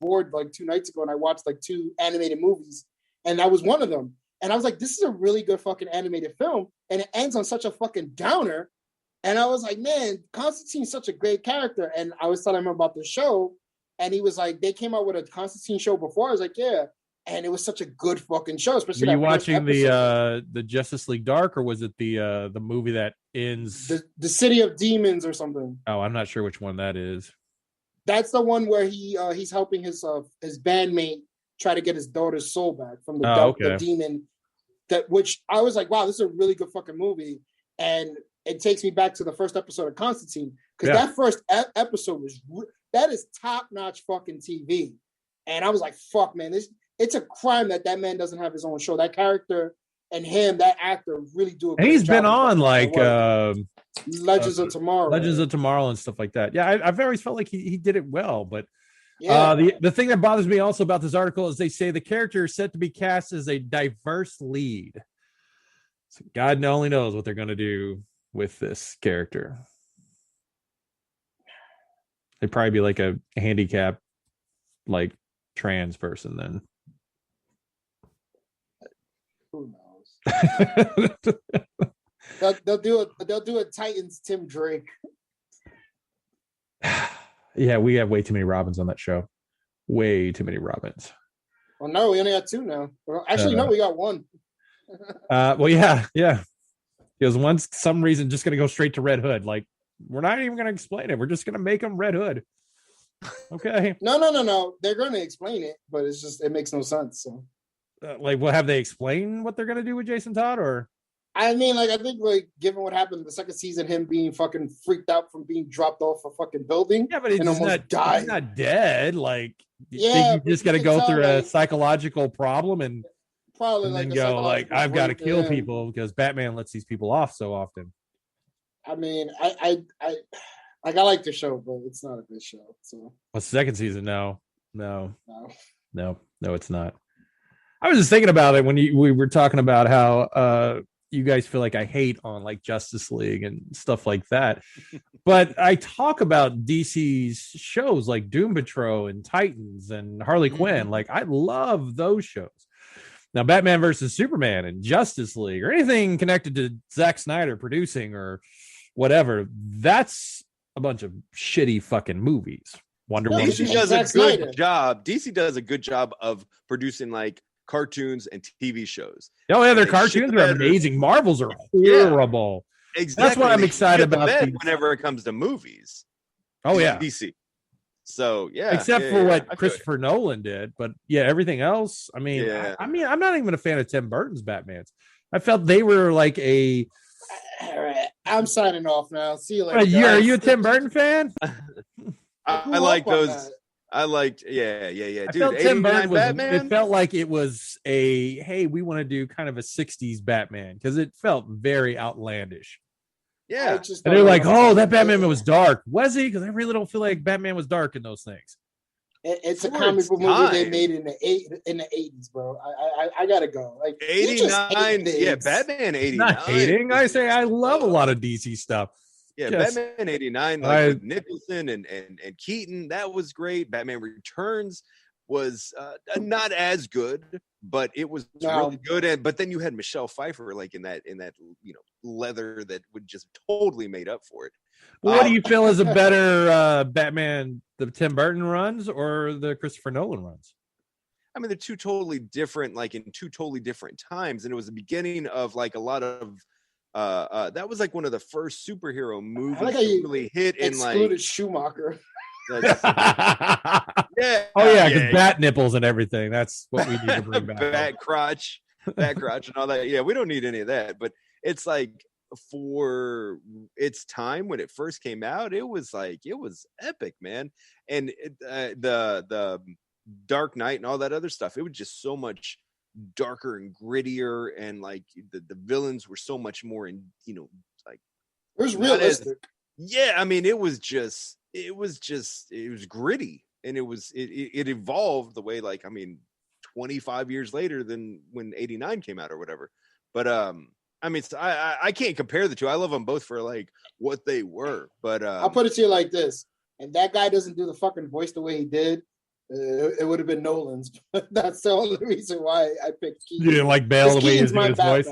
[SPEAKER 5] bored like 2 nights ago and I watched like 2 animated movies. And that was one of them. And I was like, this is a really good fucking animated film. And it ends on such a fucking downer. And I was like, man, Constantine's such a great character. And I was telling him about the show. And he was like, they came out with a Constantine show before. I was like, yeah. And it was such a good fucking show. Especially
[SPEAKER 3] were you watching the Justice League Dark, or was it the movie that ends
[SPEAKER 5] the City of Demons or something?
[SPEAKER 3] Oh, I'm not sure which one that is.
[SPEAKER 5] That's the one where he's helping his bandmate try to get his daughter's soul back from the demon. Which I was like, wow, this is a really good fucking movie. And it takes me back to the first episode of Constantine, because that first episode that is top-notch fucking TV. And I was like, fuck, man, it's a crime that man doesn't have his own show. That character and that actor really do a good job.
[SPEAKER 3] He's been on like
[SPEAKER 5] Legends of Tomorrow
[SPEAKER 3] and stuff like that. Yeah, I've always felt like he did it well. But the thing that bothers me also about this article is they say the character is set to be cast as a diverse lead. So God only knows what they're going to do with this character. They'd probably be like a handicap, like trans person then.
[SPEAKER 5] Who knows? They'll do a Titans Tim Drake.
[SPEAKER 3] Yeah, we have way too many Robins on that show. Way too many Robins.
[SPEAKER 5] Well, no, we only got 2 now. Well, actually, no, we got 1.
[SPEAKER 3] Well, yeah. Because one's some reason just gonna go straight to Red Hood. Like, we're not even gonna explain it. We're just gonna make him Red Hood. Okay.
[SPEAKER 5] No. They're gonna explain it, but it's just it makes no sense. So,
[SPEAKER 3] like, well, have they explained what they're gonna do with Jason Todd, or?
[SPEAKER 5] I mean, like, I think, like, given what happened in the second season, him being fucking freaked out from being dropped off a fucking building,
[SPEAKER 3] Yeah, but he's
[SPEAKER 5] almost died.
[SPEAKER 3] He's not dead. Like,
[SPEAKER 5] yeah,
[SPEAKER 3] you just got to go through a psychological problem and
[SPEAKER 5] probably
[SPEAKER 3] and
[SPEAKER 5] like
[SPEAKER 3] then go like, I've got to kill
[SPEAKER 5] him.
[SPEAKER 3] people because Batman lets these people off so often.
[SPEAKER 5] I mean, I like the show, but it's not a good show. So,
[SPEAKER 3] What's the second season? No, it's not. I was just thinking about it when we were talking about how you guys feel like I hate on like Justice League and stuff like that. But I talk about DC's shows like Doom Patrol and Titans and Harley Quinn. Like, I love those shows. Now, Batman versus Superman and Justice League or anything connected to Zack Snyder producing or whatever, that's a bunch of shitty fucking movies. Wonder Woman.
[SPEAKER 4] DC does a good job. DC does a good job of producing like cartoons and TV shows.
[SPEAKER 3] Oh yeah, their cartoons are amazing. Marvel's are horrible.
[SPEAKER 4] Yeah, exactly.
[SPEAKER 3] That's what I'm excited about.
[SPEAKER 4] Whenever it comes to movies.
[SPEAKER 3] Oh yeah,
[SPEAKER 4] DC. So yeah,
[SPEAKER 3] except for what Christopher Nolan did, but yeah, everything else. I mean, I'm not even a fan of Tim Burton's Batmans. I felt they were like a.
[SPEAKER 5] All right, I'm signing off now. See you later.
[SPEAKER 3] Are you a Tim Burton fan?
[SPEAKER 4] I like those. I liked, yeah.
[SPEAKER 3] I
[SPEAKER 4] Dude,
[SPEAKER 3] felt Tim Burton was,
[SPEAKER 4] Batman?
[SPEAKER 3] it felt like it was hey, we want to do kind of a 60s Batman because it felt very outlandish.
[SPEAKER 4] Yeah.
[SPEAKER 3] And they're like, oh, that Batman was dark. Was he? Because I really don't feel like Batman was dark in those things.
[SPEAKER 5] It's a comic book movie they made in the 80s, bro. I gotta go. Like
[SPEAKER 4] 89, yeah, Batman 89.
[SPEAKER 3] Not hating. I say I love a lot of DC stuff.
[SPEAKER 4] Yeah, Batman 89, like with Nicholson and Keaton, that was great. Batman Returns was not as good, but it was really good. But then you had Michelle Pfeiffer like in that leather that would just totally made up for it.
[SPEAKER 3] Well, what do you feel is a better Batman, the Tim Burton runs or the Christopher Nolan runs?
[SPEAKER 4] I mean, they're two totally different, like in two totally different times, and it was the beginning of like a lot of. That was like one of the first superhero movies that really hit in like
[SPEAKER 5] Schumacher.
[SPEAKER 3] Yeah. Oh yeah, because bat nipples and everything. That's what we need to bring back.
[SPEAKER 4] Bat crotch and all that. Yeah, we don't need any of that. But it's like for its time when it first came out, it was epic, man. And the Dark Knight and all that other stuff, it was just so much darker and grittier, and like the villains were so much more in like
[SPEAKER 5] it was realistic.
[SPEAKER 4] I mean it was gritty, and it evolved the way, like, I mean 25 years later than when 89 came out or whatever. But I mean I can't compare the two. I love them both for like what they were, but
[SPEAKER 5] I'll put it to you like this, and that guy doesn't do the fucking voice the way he did. It would have been Nolan's, but that's the only reason why I picked Keaton.
[SPEAKER 3] You didn't like Bale the way he did his voice?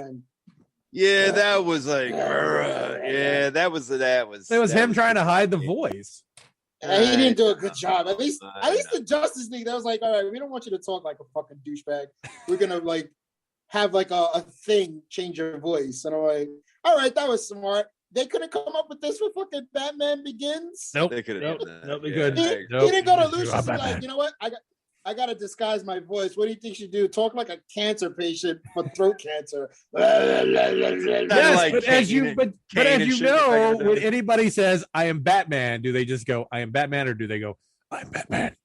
[SPEAKER 4] Yeah, that was like, that was
[SPEAKER 3] him trying to hide the voice.
[SPEAKER 5] He didn't do a good job. At least the Justice League, that was like, all right, we don't want you to talk like a fucking douchebag. We're gonna like have like a thing change your voice, and I'm like, all right, that was smart. They couldn't come up with this for fucking Batman Begins.
[SPEAKER 3] Nope.
[SPEAKER 4] They could have.
[SPEAKER 3] Nope. They couldn't.
[SPEAKER 5] He didn't go to Lucius and like, you know what? I gotta disguise my voice. What do you think you should do? Talk like a cancer patient for throat cancer.
[SPEAKER 3] Yes, like but as you know, when anybody says I am Batman, do they just go I am Batman, or do they go I'm Batman?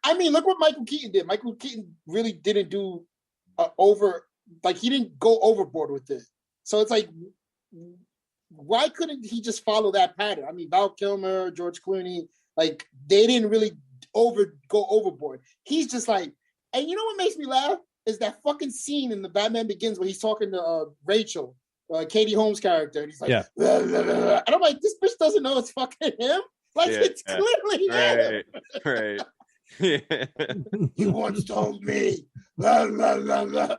[SPEAKER 5] I mean, look what Michael Keaton did. Michael Keaton really didn't do he didn't go overboard with it. So it's like, why couldn't he just follow that pattern? I mean, Val Kilmer, George Clooney, like they didn't really go overboard. He's just like, and you know what makes me laugh? is that fucking scene in the Batman Begins where he's talking to Rachel, Katie Holmes' character, and he's like, blah, blah, blah. And I'm like, this bitch doesn't know it's fucking him. Like it's clearly him.
[SPEAKER 4] Right. Yeah.
[SPEAKER 5] You once told me. Blah, blah, blah, blah.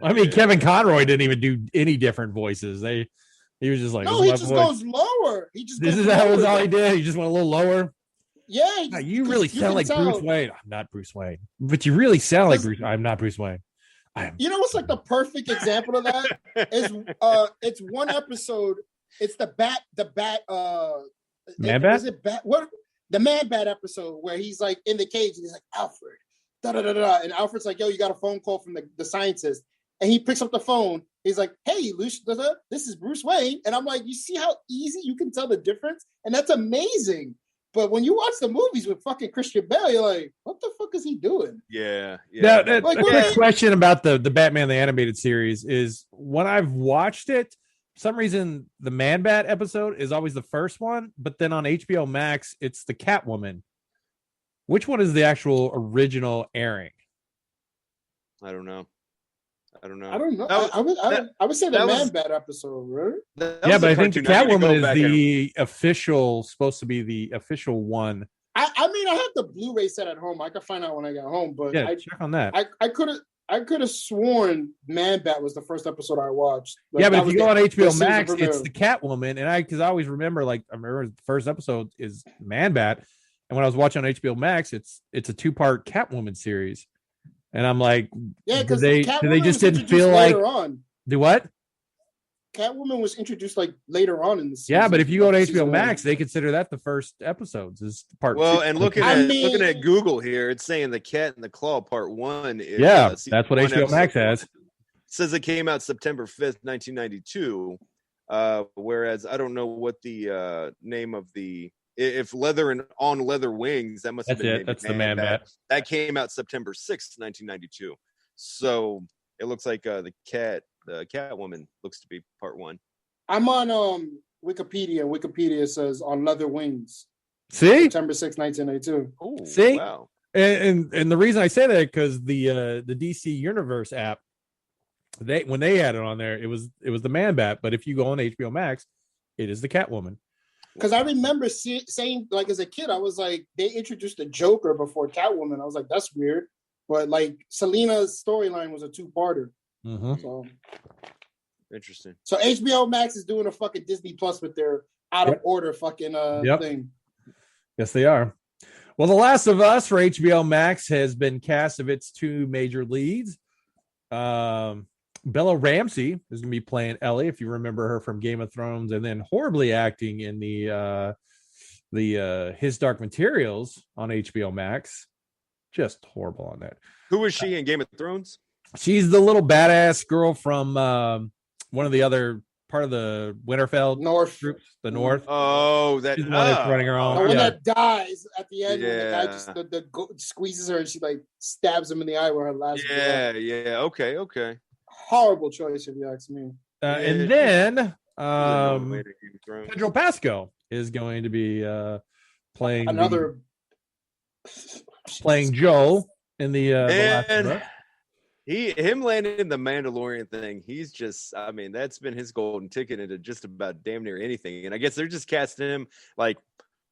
[SPEAKER 3] I mean, Kevin Conroy didn't even do any different voices. He was just like,
[SPEAKER 5] no, he just goes lower.
[SPEAKER 3] This is that was all he did. He just went a little lower.
[SPEAKER 5] Yeah,
[SPEAKER 3] you really sound like Bruce Wayne. I'm not Bruce Wayne, but you really sound like Bruce. I'm not Bruce Wayne.
[SPEAKER 5] You know what's like the perfect example of that is it's one episode. It's the bat.
[SPEAKER 3] Man Bat?
[SPEAKER 5] Was it bat? What the Man Bat episode where he's like in the cage and he's like Alfred, da da da da, and Alfred's like, yo, you got a phone call from the scientist, and he picks up the phone. He's like, hey, Lucia, this is Bruce Wayne, and I'm like, you see how easy you can tell the difference, and that's amazing. But when you watch the movies with fucking Christian Bale, you're like, what the fuck is he doing?
[SPEAKER 4] Yeah.
[SPEAKER 3] Now, quick question about the Batman the Animated Series is when I've watched it, for some reason the Man Bat episode is always the first one, but then on HBO Max it's the Catwoman. Which one is the actual original airing?
[SPEAKER 4] I don't know.
[SPEAKER 5] I would say the Man Bat episode, right?
[SPEAKER 3] Yeah, but I think the Catwoman is the official, supposed to be the official one.
[SPEAKER 5] I mean, I have the Blu-ray set at home. I could find out when I get home, but
[SPEAKER 3] yeah, check on that.
[SPEAKER 5] I could have sworn Man Bat was the first episode I watched.
[SPEAKER 3] Like, yeah, but if you go on HBO Max, it's the Catwoman, and because I always remember, I remember the first episode is Man Bat, and when I was watching on HBO Max, it's a 2-part Catwoman series. And I'm like,
[SPEAKER 5] yeah, because
[SPEAKER 3] they just didn't feel like do what?
[SPEAKER 5] Catwoman was introduced like later on in the season.
[SPEAKER 3] Yeah, but if you go to HBO Max, they consider that the first episodes is part.
[SPEAKER 4] Well,
[SPEAKER 3] 2.
[SPEAKER 4] And looking at Google here, it's saying the Cat and the Claw part 1 is
[SPEAKER 3] that's what HBO Max has.
[SPEAKER 4] It says it came out September 5th, 1992. Whereas I don't know what the name of the. If leather and on leather wings, that must have been
[SPEAKER 3] it. That's the Man Bat.
[SPEAKER 4] That came out September 6th, 1992. So it looks like the Catwoman looks to be part 1.
[SPEAKER 5] I'm on Wikipedia. Wikipedia says on leather wings.
[SPEAKER 3] See?
[SPEAKER 5] September 6th, 1992.
[SPEAKER 4] Ooh,
[SPEAKER 3] see?
[SPEAKER 4] Wow.
[SPEAKER 3] And the reason I say that because the DC Universe app, when they had it on there, it was the Man Bat. But if you go on HBO Max, it is the Catwoman.
[SPEAKER 5] Because I remember saying, like, as a kid, I was like, they introduced the Joker before Catwoman. I was like, that's weird. But, like, Selina's storyline was a 2-parter.
[SPEAKER 3] Mm-hmm.
[SPEAKER 5] So
[SPEAKER 4] interesting.
[SPEAKER 5] So HBO Max is doing a fucking Disney Plus with their out of order fucking thing.
[SPEAKER 3] Yes, they are. Well, The Last of Us for HBO Max has been cast of its 2 major leads. Bella Ramsey is going to be playing Ellie, if you remember her from Game of Thrones, and then horribly acting in the His Dark Materials on HBO Max. Just horrible on that.
[SPEAKER 4] Who was she in Game of Thrones?
[SPEAKER 3] She's the little badass girl from one of the other part of the Winterfell
[SPEAKER 5] North
[SPEAKER 3] troops, the North.
[SPEAKER 4] Oh,
[SPEAKER 3] she's the one that's running around.
[SPEAKER 5] The one that dies at the end when the guy
[SPEAKER 4] Yeah.
[SPEAKER 5] just squeezes her and she like stabs him in the eye with her last.
[SPEAKER 4] Yeah. Okay.
[SPEAKER 5] Horrible choice, if you ask me.
[SPEAKER 3] And then Pedro Pascal is going to be playing playing Joe in the Last of Us.
[SPEAKER 4] Him landing the Mandalorian thing, he's just, I mean, that's been his golden ticket into just about damn near anything. And I guess they're just casting him like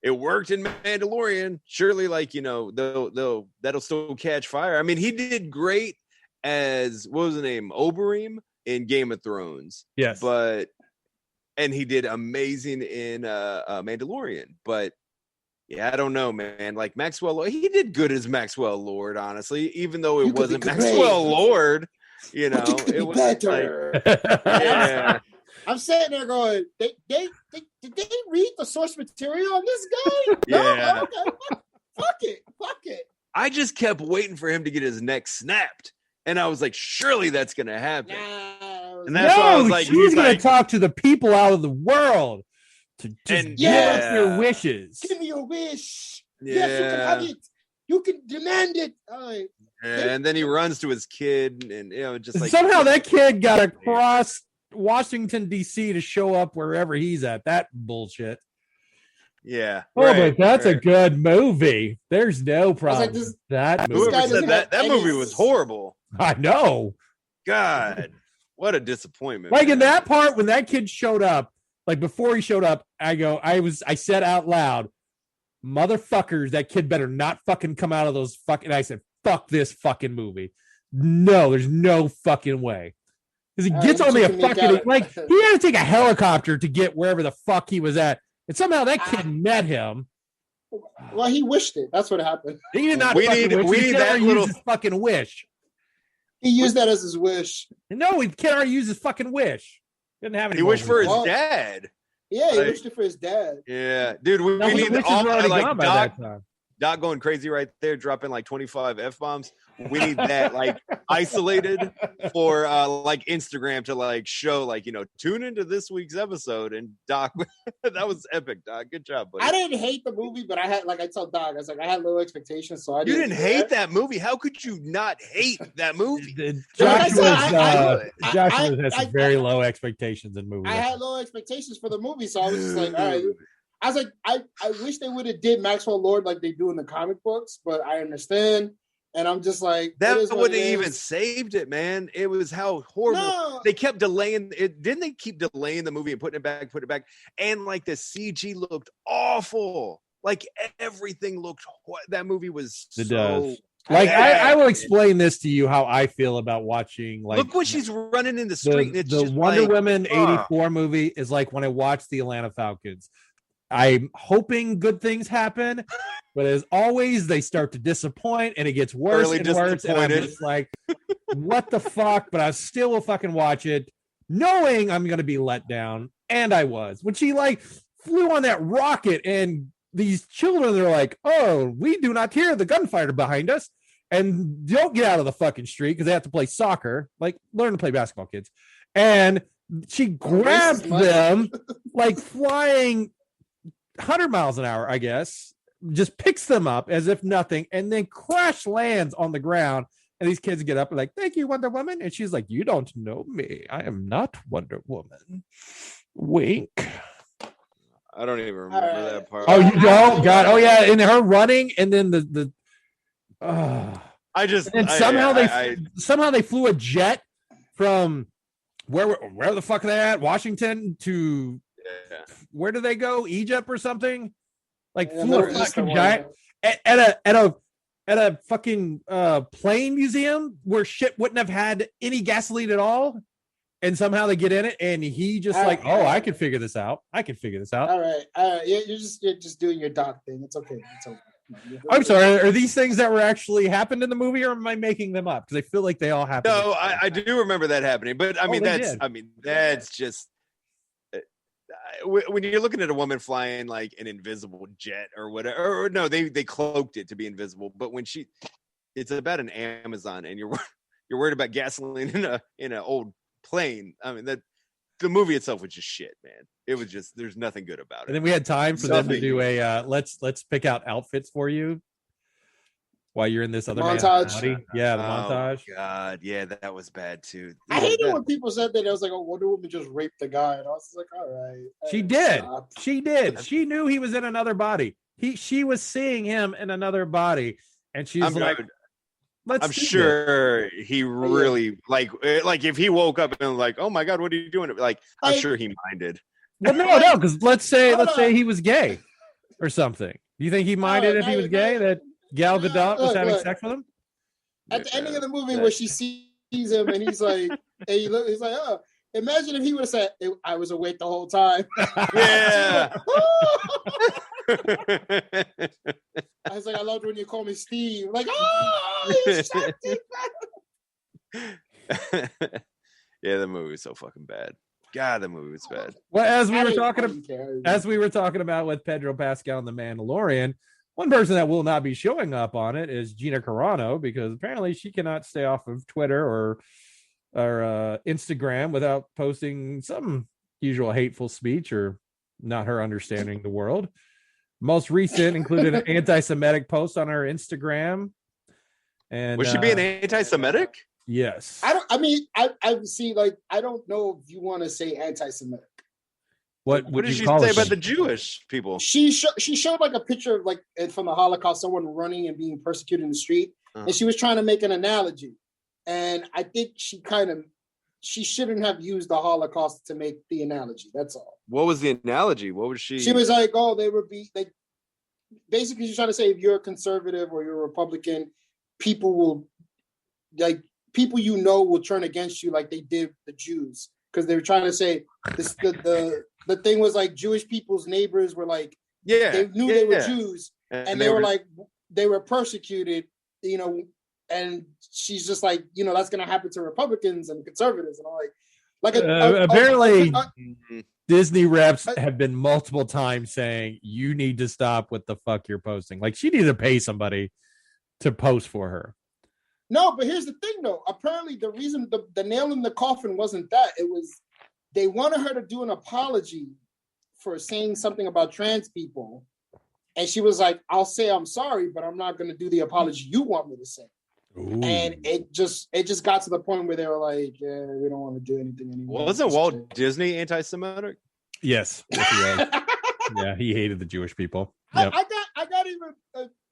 [SPEAKER 4] it worked in Mandalorian. Surely, like, you know, that'll still catch fire. I mean, he did great as, what was the name? Oberyn in Game of Thrones.
[SPEAKER 3] Yes.
[SPEAKER 4] And he did amazing in Mandalorian. But yeah, I don't know, man. Like Maxwell, he did good as Maxwell Lord, honestly, even though it wasn't Maxwell Lord. You know, it was better. Like, yeah.
[SPEAKER 5] I'm sitting there going, did they read the source material on this guy?
[SPEAKER 4] Yeah.
[SPEAKER 5] No, okay. Fuck it.
[SPEAKER 4] I just kept waiting for him to get his neck snapped, and I was like, surely that's gonna happen. And that's why I was like,
[SPEAKER 3] he's gonna talk to the people out of the world. To just give us their wishes.
[SPEAKER 5] Give me your wish.
[SPEAKER 4] Yeah.
[SPEAKER 5] Yes, you can have it. You can demand it. Right.
[SPEAKER 4] And then he runs to his kid, and you know, just like
[SPEAKER 3] somehow that kid got across Washington D.C. to show up wherever he's at. That bullshit.
[SPEAKER 4] Yeah.
[SPEAKER 3] But that's a good movie. There's no problem.
[SPEAKER 4] Whoever said that movie was horrible.
[SPEAKER 3] I know.
[SPEAKER 4] God, what a disappointment.
[SPEAKER 3] Like
[SPEAKER 4] man.
[SPEAKER 3] in that part when that kid showed up, like before he showed up, I said out loud, motherfuckers, that kid better not fucking come out of those fucking. I said, fuck this fucking movie. No, there's no fucking way. Because he gets only a fucking, like, he had to take a helicopter to get wherever the fuck he was at. And somehow that kid met him.
[SPEAKER 5] Well, he wished it. That's what happened.
[SPEAKER 3] He did not
[SPEAKER 4] We
[SPEAKER 3] fucking
[SPEAKER 4] need-
[SPEAKER 3] wish.
[SPEAKER 4] we
[SPEAKER 3] He
[SPEAKER 4] need
[SPEAKER 3] can't
[SPEAKER 4] that
[SPEAKER 3] already
[SPEAKER 4] little-
[SPEAKER 3] use his fucking wish.
[SPEAKER 5] He used that as his wish.
[SPEAKER 3] No, he can't already use his fucking wish. Didn't have any.
[SPEAKER 4] He wished for his
[SPEAKER 5] Well,
[SPEAKER 4] dad.
[SPEAKER 5] Yeah, he
[SPEAKER 4] Like-
[SPEAKER 5] wished it for his dad.
[SPEAKER 4] Yeah, dude, we
[SPEAKER 3] No, his
[SPEAKER 4] need
[SPEAKER 3] wishes
[SPEAKER 4] all
[SPEAKER 3] were already
[SPEAKER 4] like
[SPEAKER 3] gone by
[SPEAKER 4] Doc,
[SPEAKER 3] that time.
[SPEAKER 4] Doc going crazy right there, dropping like 25 F-bombs. We need that like isolated for like Instagram to like show like, you know, tune into this week's episode. And Doc, that was epic, Doc. Good job, buddy.
[SPEAKER 5] I didn't hate the movie, but I had, like I told Doc, I was like, I had low expectations, so I
[SPEAKER 4] You
[SPEAKER 5] didn't
[SPEAKER 4] didn't hate that movie. How could you not hate that movie?
[SPEAKER 3] Joshua has some very low expectations in movies.
[SPEAKER 5] I had low expectations for the movie, so I was just like, all right. I was like, I wish they would have did Maxwell Lord like they do in the comic books, but I understand. And I'm just like,
[SPEAKER 4] That
[SPEAKER 5] it is what
[SPEAKER 4] wouldn't
[SPEAKER 5] it
[SPEAKER 4] even
[SPEAKER 5] is.
[SPEAKER 4] saved it, man. It was how horrible.
[SPEAKER 5] No.
[SPEAKER 4] They kept delaying it. Didn't they keep delaying the movie and putting it back? And like the CG looked awful. Like everything looked. That movie was
[SPEAKER 3] It
[SPEAKER 4] so.
[SPEAKER 3] does. Like I will explain this to you how I feel about watching. Like,
[SPEAKER 4] look when she's running in the street. and it's
[SPEAKER 3] the
[SPEAKER 4] just
[SPEAKER 3] Wonder
[SPEAKER 4] like,
[SPEAKER 3] Woman '84 movie is like when I watch the Atlanta Falcons. I'm hoping good things happen, but as always, they start to disappoint, and it gets worse
[SPEAKER 4] Early
[SPEAKER 3] and worse. And I'm
[SPEAKER 4] disappointed.
[SPEAKER 3] just like, what the fuck? But I still will fucking watch it, knowing I'm gonna be let down, and I was when she like flew on that rocket, and these children are like, "Oh, we do not hear the gunfire behind us." And don't get out of the fucking street because they have to play soccer. Like, learn to play basketball, kids. And she grabbed them like flying 100 miles an hour, I guess, just picks them up as if nothing, and then crash lands on the ground. And these kids get up and like, "Thank you, Wonder Woman." And she's like, "You don't know me. I am not Wonder Woman." Wink.
[SPEAKER 4] I don't even remember that part.
[SPEAKER 3] Oh, you don't? God. Oh, yeah. And her running, and then
[SPEAKER 4] I just
[SPEAKER 3] and somehow they flew a jet from where the fuck are they at? Washington to where do they go? Egypt or something? Like flew a fucking giant at a fucking plane museum where shit wouldn't have had any gasoline at all. And somehow they get in it, and he just I can figure this out. I can figure this out.
[SPEAKER 5] All right. You're just doing your Doc thing. It's okay. It's okay.
[SPEAKER 3] I'm sorry. Are these things that were actually happened in the movie, or am I making them up? Because I feel like they all happened.
[SPEAKER 4] No, I do remember that happening, but I mean that's just when you're looking at a woman flying like an invisible jet or whatever. Or no, they cloaked it to be invisible, but when it's about an Amazon, and you're worried about gasoline in an old plane. I mean, that the movie itself was just shit, man. It was just, there's nothing good about it.
[SPEAKER 3] And then we had time for them to do a let's pick out outfits for you while you're in this other
[SPEAKER 5] montage.
[SPEAKER 3] Man's body. Yeah, the montage.
[SPEAKER 4] God, yeah, that was bad too.
[SPEAKER 5] I hated when people said that. I was like, "Oh, Wonder Woman just raped the guy," and I was like, "All right."
[SPEAKER 3] She did. She did. She knew he was in another body. She was seeing him in another body, and she's I'm
[SPEAKER 4] sure he really like if he woke up and like, "Oh my God, what are you doing?" Like, I'm sure he minded.
[SPEAKER 3] Well, no, because let's say he was gay or something. Do you think he minded if he was gay that Gal Gadot was having sex with him?
[SPEAKER 5] At the ending of the movie, where she sees him and he's like, he's like, "Oh, imagine if he would have said, I was awake the whole time."
[SPEAKER 4] Yeah.
[SPEAKER 5] I was like, "I loved when you call me Steve." Like, oh, he's
[SPEAKER 4] yeah, the movie was so fucking bad. God, the movie was bad.
[SPEAKER 3] Well, as we were talking about with Pedro Pascal and The Mandalorian, one person that will not be showing up on it is Gina Carano, because apparently she cannot stay off of Twitter or Instagram without posting some usual hateful speech or not her understanding the world. Most recent included an anti-Semitic post on her Instagram. And
[SPEAKER 4] was she being anti-Semitic?
[SPEAKER 3] Yes.
[SPEAKER 5] I see. Like, I don't know if you want to say anti-Semitic.
[SPEAKER 3] What
[SPEAKER 4] did she say about the Jewish people?
[SPEAKER 5] She showed like a picture of like from the Holocaust, someone running and being persecuted in the street, and she was trying to make an analogy. And I think she shouldn't have used the Holocaust to make the analogy. That's all.
[SPEAKER 4] What was the analogy? What was she?
[SPEAKER 5] She was like, oh, they would be like, basically she's trying to say if you're a conservative or you're a Republican, people will will turn against you like they did the Jews. Because they were trying to say this, the thing was like Jewish people's neighbors were like, they knew they were Jews and they were like, they were persecuted, and she's just like, that's going to happen to Republicans and conservatives and all
[SPEAKER 3] apparently Disney reps have been multiple times saying you need to stop what the fuck you're posting. Like she needed to pay somebody to post for her.
[SPEAKER 5] No, but here's the thing though. Apparently the reason the nail in the coffin wasn't that. It was they wanted her to do an apology for saying something about trans people. And she was like, I'll say I'm sorry, but I'm not going to do the apology you want me to say. Ooh. And it just got to the point where they were like, yeah, we don't want to do anything anymore.
[SPEAKER 4] Wasn't Walt Disney anti-Semitic?
[SPEAKER 3] Yes he was. Yeah, he hated the Jewish people. Yep.
[SPEAKER 5] I got even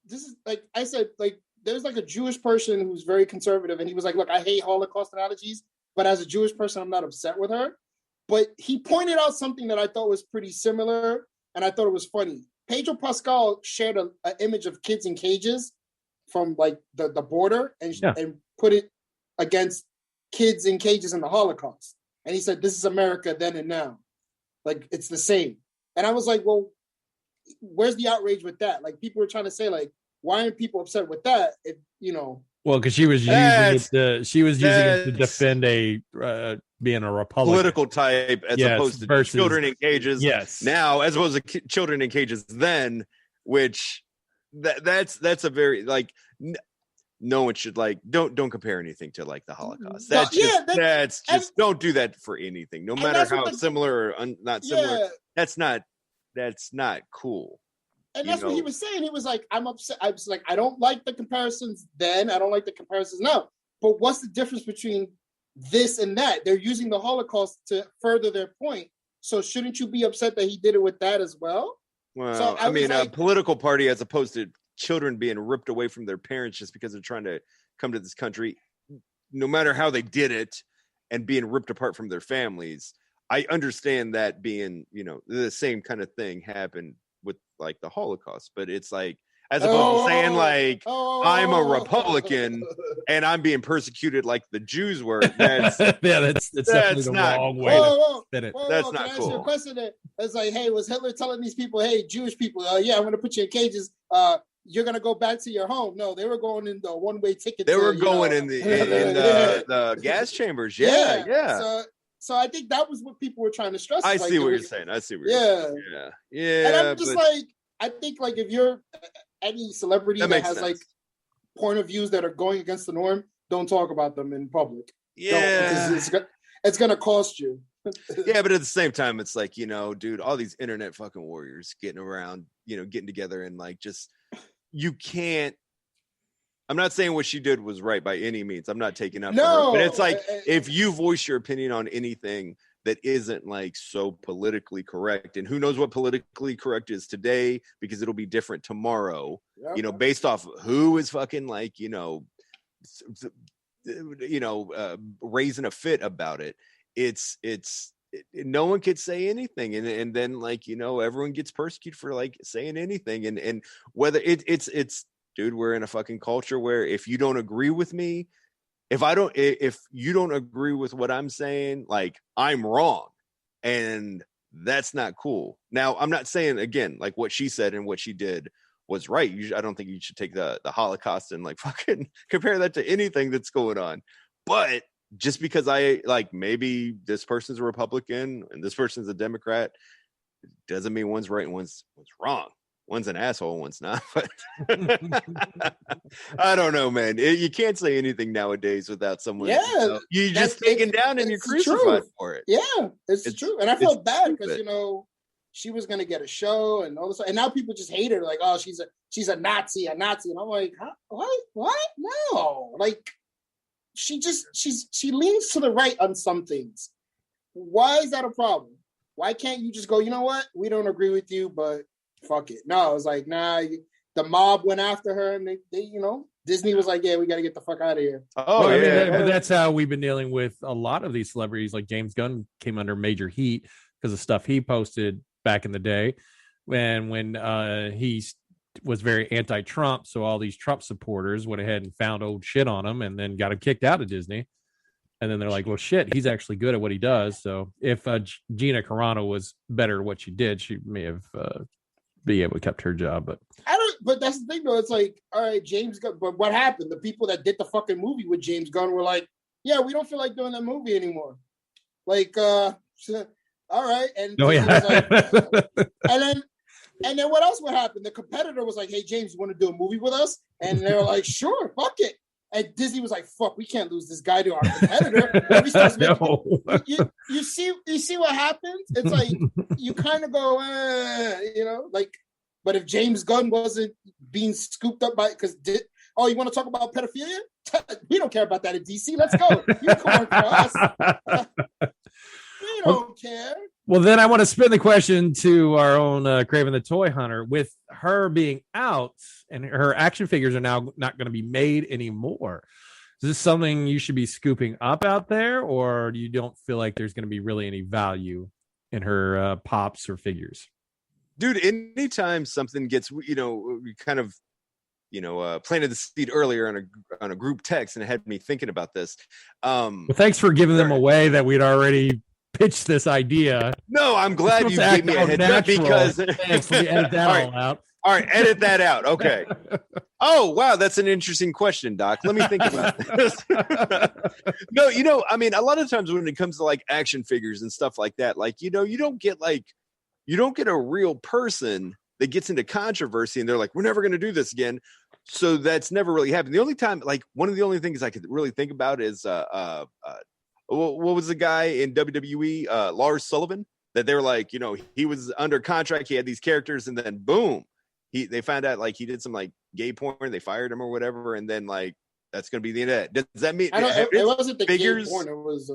[SPEAKER 5] this is like I said, like there's like a Jewish person who's very conservative, and he was like, look, I hate Holocaust analogies, but as a Jewish person, I'm not upset with her. But he pointed out something that I thought was pretty similar, and I thought it was funny. Pedro Pascal shared an image of kids in cages from like the border and put it against kids in cages in the Holocaust. And he said, this is America then and now. Like, it's the same. And I was like, well, where's the outrage with that? Like, people were trying to say, like, why aren't people upset with that? If,
[SPEAKER 3] Well, because she was using it to defend being a Republican
[SPEAKER 4] political type as opposed to versus, children in cages.
[SPEAKER 3] Yes.
[SPEAKER 4] Now, as opposed to children in cages then, which that's a very like no one should like don't compare anything to like the Holocaust. That's just don't do that for anything, no matter how similar or not similar. Yeah. That's not cool.
[SPEAKER 5] And that's what he was saying. He was like, I'm upset. I was like, I don't like the comparisons then. I don't like the comparisons now. But what's the difference between this and that? They're using the Holocaust to further their point. So shouldn't you be upset that he did it with that as well?
[SPEAKER 4] Well, so I mean, a political party as opposed to children being ripped away from their parents just because they're trying to come to this country, no matter how they did it, and being ripped apart from their families. I understand that being, the same kind of thing happened with like the Holocaust, but it's like as opposed to saying like I'm a Republican and I'm being persecuted like the Jews were. That's
[SPEAKER 3] definitely the wrong way to fit it.
[SPEAKER 4] That's not cool.
[SPEAKER 5] Ask you a question that it's like, hey, was Hitler telling these people, hey, Jewish people, I'm going to put you in cages. You're going to go back to your home. No, they were going in the one-way ticket.
[SPEAKER 4] They were going in the gas chambers. Yeah.
[SPEAKER 5] So I think that was what people were trying to stress.
[SPEAKER 4] I see what you're saying. Yeah.
[SPEAKER 5] And I'm just like, I think like if you're any celebrity that has like point of views that are going against the norm, don't talk about them in public.
[SPEAKER 4] Yeah.
[SPEAKER 5] Because it's going to cost you.
[SPEAKER 4] Yeah, but at the same time, it's like, dude, all these internet fucking warriors getting around, getting together and like just, you can't. I'm not saying what she did was right by any means. I'm not taking up for her. But it's like, if you voice your opinion on anything that isn't like so politically correct, and who knows what politically correct is today, because it'll be different tomorrow, based off who is fucking like, raising a fit about it. It's no one could say anything. And then like, everyone gets persecuted for like saying anything. And whether it's, dude, we're in a fucking culture where if you don't agree with me, if you don't agree with what I'm saying, like I'm wrong, and that's not cool. Now, I'm not saying again, like what she said and what she did was right. I don't think you should take the Holocaust and like fucking compare that to anything that's going on. But just because I like maybe this person's a Republican and this person's a Democrat doesn't mean one's right and one's wrong. One's an asshole, one's not. But I don't know, man. You can't say anything nowadays without someone.
[SPEAKER 5] Yeah,
[SPEAKER 4] you're just taken down and you're crucified for it.
[SPEAKER 5] Yeah, it's true. And I felt bad because she was gonna get a show and all this, and now people just hate her. Like, oh, she's a Nazi, and I'm like, huh? What? No, like she leans to the right on some things. Why is that a problem? Why can't you just go, you know what? We don't agree with you, but fuck it. No, I was like, nah, the mob went after her and they Disney was like, yeah, we got to get the fuck out of here.
[SPEAKER 4] Oh,
[SPEAKER 3] Well, I mean,
[SPEAKER 4] yeah.
[SPEAKER 3] that's how we've been dealing with a lot of these celebrities. Like James Gunn came under major heat because of stuff he posted back in the day when he was very anti-Trump. So all these Trump supporters went ahead and found old shit on him and then got him kicked out of Disney. And then they're like, well, shit, he's actually good at what he does. So if Gina Carano was better at what she did, she may have be able to kept her job.
[SPEAKER 5] But that's the thing, though. It's like, all right, James Gunn. But what happened? The people that did the fucking movie with James Gunn were like, yeah, we don't feel like doing that movie anymore. Like, all right. And
[SPEAKER 3] yeah.
[SPEAKER 5] and then what else would happen? The competitor was like, hey, James, you want to do a movie with us? And they were like, sure, fuck it. And Disney was like, fuck, we can't lose this guy to our competitor. You see what happens? It's like, you kind of go, like, but if James Gunn wasn't being scooped up by, because, you want to talk about pedophilia? We don't care about that at DC. Let's go. You come for us. We don't care.
[SPEAKER 3] Well, then I want to spin the question to our own Craven the Toy Hunter. With her being out and her action figures are now not going to be made anymore, is this something you should be scooping up out there, or you don't feel like there's going to be really any value in her pops or figures?
[SPEAKER 4] Dude, anytime something gets, we kind of, planted the seed earlier on a group text, and it had me thinking about this.
[SPEAKER 3] Well, thanks for giving them away that we'd already pitched this idea.
[SPEAKER 4] No, I'm glad you gave me a heads up because
[SPEAKER 3] thanks. Let me edit that all out.
[SPEAKER 4] All right, edit that out. Okay. Oh, wow, that's an interesting question, Doc. Let me think about this. No, a lot of times when it comes to like action figures and stuff like that, like, you don't get a real person that gets into controversy and they're like, we're never going to do this again. So that's never really happened. The only time, like, one of the only things I could really think about is what was the guy in WWE, Lars Sullivan, that they were like, he was under contract, he had these characters, and then boom, they found out like he did some like gay porn, they fired him or whatever, and then like that's gonna be the end of that. Does that mean
[SPEAKER 5] it wasn't the
[SPEAKER 4] figures?
[SPEAKER 5] Gay porn, it was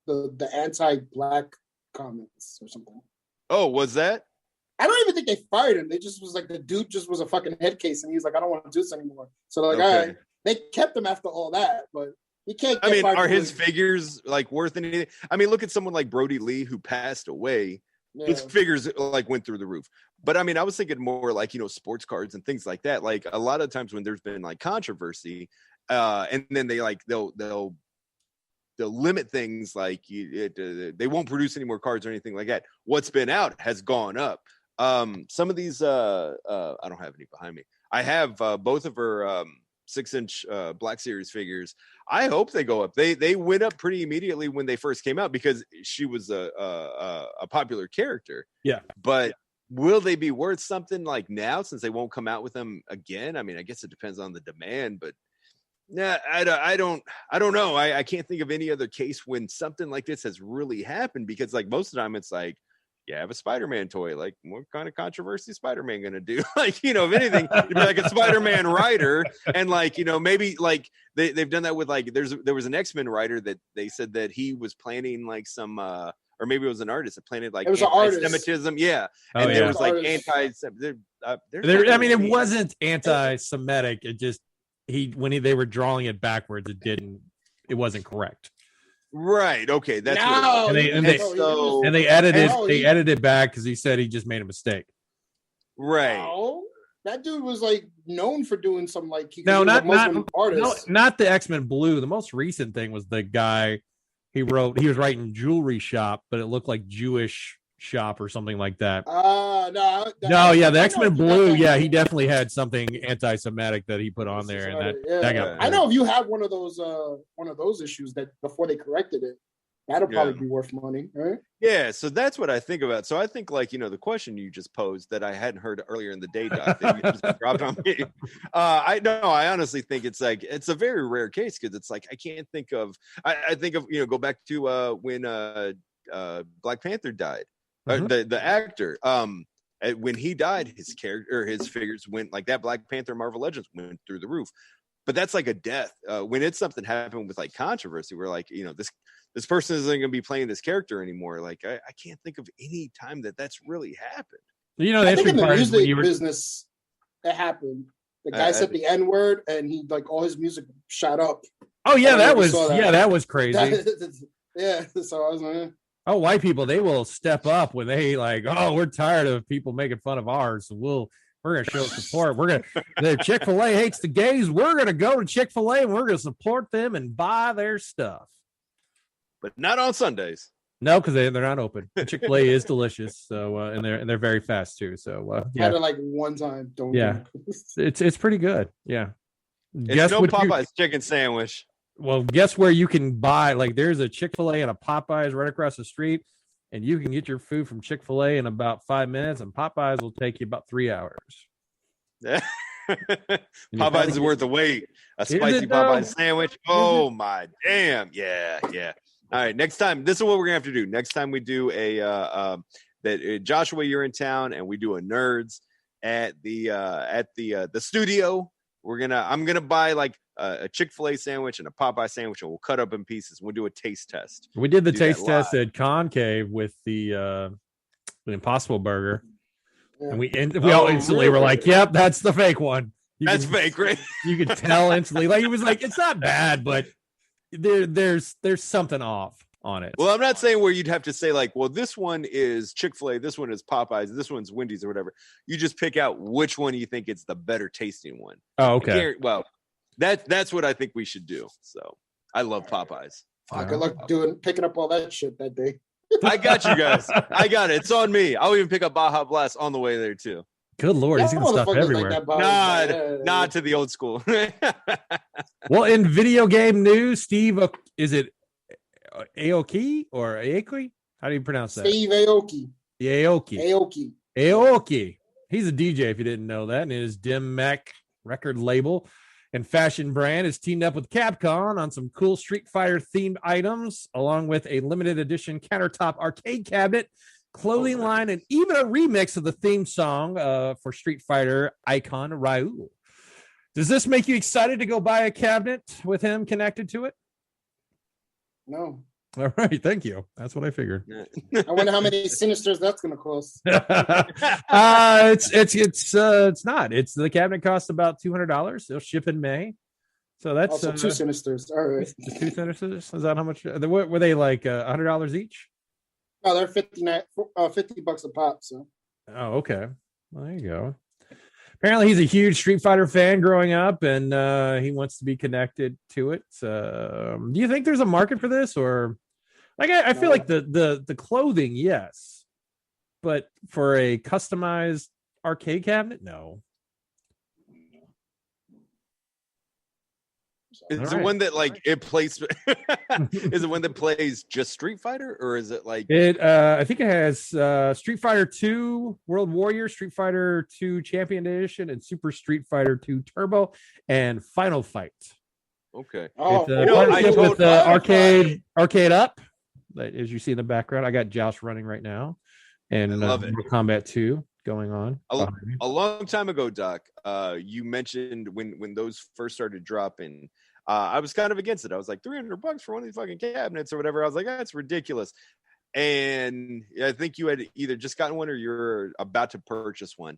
[SPEAKER 5] the anti-black comments or something.
[SPEAKER 4] Oh, was that?
[SPEAKER 5] I don't even think they fired him. They just was like, the dude just was a fucking head case, and he was like, I don't want to do this anymore. So like, all right, they kept him after all that, but he can't.
[SPEAKER 4] Are his figures like worth anything? I mean, look at someone like Brody Lee who passed away. Yeah. His figures like went through the roof. But I mean, I was thinking more like, sports cards and things like that. Like a lot of times when there's been like controversy, and then they like they'll limit things like they won't produce any more cards or anything like that. What's been out has gone up. Some of these I don't have any behind me. I have both of her 6-inch Black Series figures. I hope they go up. They went up pretty immediately when they first came out because she was a popular character.
[SPEAKER 3] Yeah.
[SPEAKER 4] But will they be worth something like now since they won't come out with them again? I mean, I guess it depends on the demand, but yeah, I don't know. I can't think of any other case when something like this has really happened, because like most of the time it's like, yeah, I have a Spider-Man toy. Like, what kind of controversy is Spider-Man gonna do? Like, if anything, it'd be like a Spider-Man writer, and like, maybe like they've done that with like there was an X-Men writer that they said that he was planning like some or maybe it was an artist that planted like anti-Semitism. Yeah, and there was like anti-Semitism.
[SPEAKER 3] It wasn't anti-Semitic. It just they were drawing it backwards, it wasn't correct.
[SPEAKER 4] Right. Okay. That's
[SPEAKER 3] and they edited it back because he said he just made a mistake.
[SPEAKER 4] Right.
[SPEAKER 5] No, that dude was like known for doing some like
[SPEAKER 3] not the X-Men Blue. The most recent thing was the guy he was writing jewelry shop, but it looked like Jewish shop or something like that. The X-Men Blue, he definitely had something anti-Semitic that he put on there, and that got.
[SPEAKER 5] I know if you have one of those issues that before they corrected it, that'll probably be worth money, right?
[SPEAKER 4] Yeah, so that's what I think about. So I think like the question you just posed that I hadn't heard earlier in the day, Doc, that you just dropped on me. I honestly think it's a very rare case because it's like I can't think of. I think of go back to when Black Panther died. The actor, when he died, his figures went like that. Black Panther Marvel Legends went through the roof, but that's like a death. When it's something happened with like controversy, where like this person isn't going to be playing this character anymore. Like I can't think of any time that's really happened.
[SPEAKER 5] I think in the music business, it happened. The guy said the N word, and he like all his music shot up.
[SPEAKER 3] Oh yeah,
[SPEAKER 5] that
[SPEAKER 3] that was crazy.
[SPEAKER 5] Yeah, so I was like,
[SPEAKER 3] oh, white people, they will step up when they like, oh, we're tired of people making fun of ours. So we're gonna show support. The Chick-fil-A hates the gays. We're gonna go to Chick-fil-A and we're gonna support them and buy their stuff.
[SPEAKER 4] But not on Sundays.
[SPEAKER 3] No, because they're not open. Chick-fil-A is delicious, so and they're very fast too. So yeah,
[SPEAKER 5] had it like one time.
[SPEAKER 3] It's pretty good. Yeah,
[SPEAKER 4] it's no Popeyes chicken sandwich.
[SPEAKER 3] Well, guess where you can buy? Like, there's a Chick-fil-A and a Popeyes right across the street, and you can get your food from Chick-fil-A in about 5 minutes, and Popeyes will take you about 3 hours.
[SPEAKER 4] Popeyes is worth the wait. A spicy Popeyes sandwich. Oh my damn! Yeah. All right, next time, this is what we're gonna have to do. Next time we do Joshua, you're in town, and we do a nerds at the studio. I'm gonna buy like a Chick-fil-A sandwich and a Popeye sandwich, and we'll cut up in pieces. We'll do a taste test.
[SPEAKER 3] We did the taste test at Concave with the Impossible Burger, and we all instantly were like, "Yep, that's the fake one."
[SPEAKER 4] That's fake, right?
[SPEAKER 3] You could tell instantly. Like, it was like, it's not bad, but there's something off on it.
[SPEAKER 4] Well, I'm not saying where you'd have to say like, well, this one is Chick-fil-A, this one is Popeyes, this one's Wendy's or whatever. You just pick out which one you think is the better tasting one.
[SPEAKER 3] Oh, okay.
[SPEAKER 4] Well, that's what I think we should do. So I love Popeyes.
[SPEAKER 5] Good luck picking up all that shit that day.
[SPEAKER 4] I got you guys. I got it. It's on me. I'll even pick up Baja Blast on the way there too.
[SPEAKER 3] Good Lord, he's gonna stuff everywhere.
[SPEAKER 4] Like not to the old school.
[SPEAKER 3] Well, in video game news, Steve, is it Aoki or Aoki? How do you pronounce that?
[SPEAKER 5] Steve Aoki.
[SPEAKER 3] Aoki. He's a DJ, if you didn't know that, and his Dim Mak record label and fashion brand is teamed up with Capcom on some cool Street Fighter themed items, along with a limited edition countertop arcade cabinet, clothing line, and even a remix of the theme song for Street Fighter icon Ryu. Does this make you excited to go buy a cabinet with him connected to it?
[SPEAKER 5] No.
[SPEAKER 3] All right, thank you. That's what I figured.
[SPEAKER 5] I wonder how many Sinisters that's going to cost.
[SPEAKER 3] It's not. It's the cabinet costs about $200. They'll ship in May. So that's
[SPEAKER 5] also 2 Sinisters. All right.
[SPEAKER 3] 2 Sinisters. Is that how much? Were they like $100 each?
[SPEAKER 5] No, they're $50 a pop. So.
[SPEAKER 3] Oh, okay. Well, there you go. Apparently, he's a huge Street Fighter fan growing up, and he wants to be connected to it. Do you think there's a market for this, or like I feel like the clothing, yes, but for a customized arcade cabinet, no.
[SPEAKER 4] Is it one that like it plays? Is it one that plays just Street Fighter, or is it like
[SPEAKER 3] it? I think it has Street Fighter 2 World Warrior, Street Fighter 2 Champion Edition, and Super Street Fighter 2 Turbo and Final Fight.
[SPEAKER 4] Okay.
[SPEAKER 3] With Arcade Up, as you see in the background, I got Josh running right now, and Mortal Kombat 2 going on.
[SPEAKER 4] A long time ago, Doc, you mentioned when those first started dropping. I was kind of against it. I was like, $300 for one of these fucking cabinets or whatever. I was like, that's ridiculous. And I think you had either just gotten one or you're about to purchase one.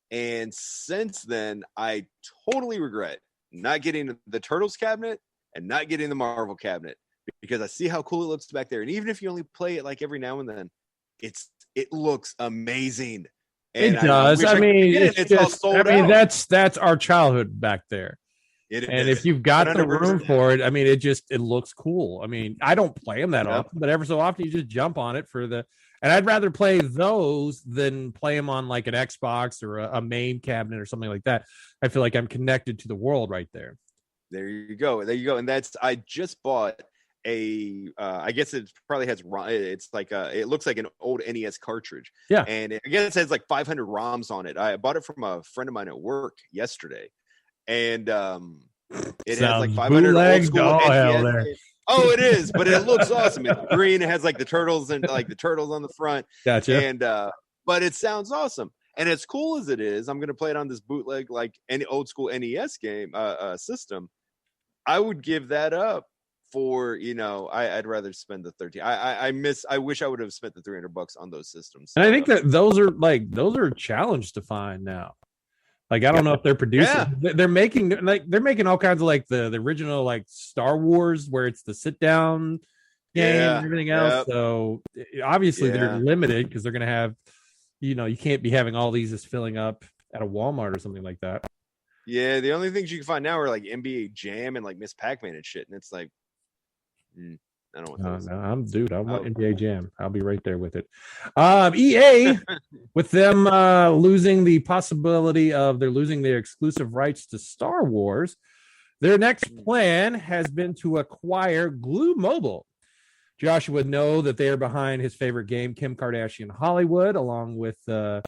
[SPEAKER 4] And since then, I totally regret not getting the Turtles cabinet and not getting the Marvel cabinet, because I see how cool it looks back there. And even if you only play it like every now and then, it looks amazing. And
[SPEAKER 3] it does. That's our childhood back there. If you've got 100%. The room for it, it looks cool. I don't play them that often, but every so often you just jump on it and I'd rather play those than play them on like an Xbox or a main cabinet or something like that. I feel like I'm connected to the world right there.
[SPEAKER 4] There you go. And I just bought I guess it probably has, it's like it looks like an old NES cartridge.
[SPEAKER 3] Yeah.
[SPEAKER 4] And I guess it has like 500 ROMs on it. I bought it from a friend of mine at work yesterday. And it has like 500 old school NES. Oh, it is, but it looks awesome. It's green. It has like the turtles and like the turtles on the front.
[SPEAKER 3] Gotcha.
[SPEAKER 4] And but it sounds awesome. And as cool as it is, I'm gonna play it on this bootleg like any old school NES game system. I would give that up for, I'd rather spend the 13. I wish I would have spent the $300 on those systems.
[SPEAKER 3] And I think that those are a challenge to find now. Like I don't know if they're producing.
[SPEAKER 4] Yeah.
[SPEAKER 3] They're making all kinds of like the original like Star Wars where it's the sit down game
[SPEAKER 4] Yeah.
[SPEAKER 3] and everything else.
[SPEAKER 4] Yep.
[SPEAKER 3] So obviously they're
[SPEAKER 4] Yeah.
[SPEAKER 3] limited because they're gonna have, you can't be having all these just filling up at a Walmart or something like that.
[SPEAKER 4] Yeah, the only things you can find now are like NBA Jam and like Miss Pac-Man and shit, and it's like, I don't want those.
[SPEAKER 3] No, I want
[SPEAKER 4] Oh.
[SPEAKER 3] NBA Jam. I'll be right there with it. EA, with them losing the possibility of they're losing their exclusive rights to Star Wars, their next plan has been to acquire Glu Mobile. Joshua would know that they are behind his favorite game, Kim Kardashian Hollywood, along with the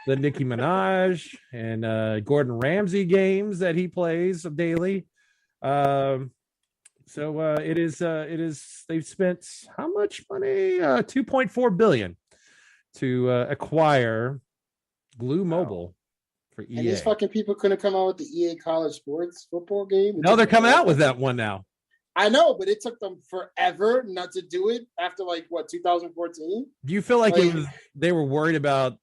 [SPEAKER 3] Nicki Minaj and Gordon Ramsay games that he plays daily. So it is they've spent how much money? 2.4 billion to acquire Glu Mobile for EA.
[SPEAKER 5] And these fucking people couldn't come out with the EA college sports football game.
[SPEAKER 3] No, they're coming out with that one now.
[SPEAKER 5] I know, but it took them forever not to do it after 2014.
[SPEAKER 3] Do you feel like they were worried about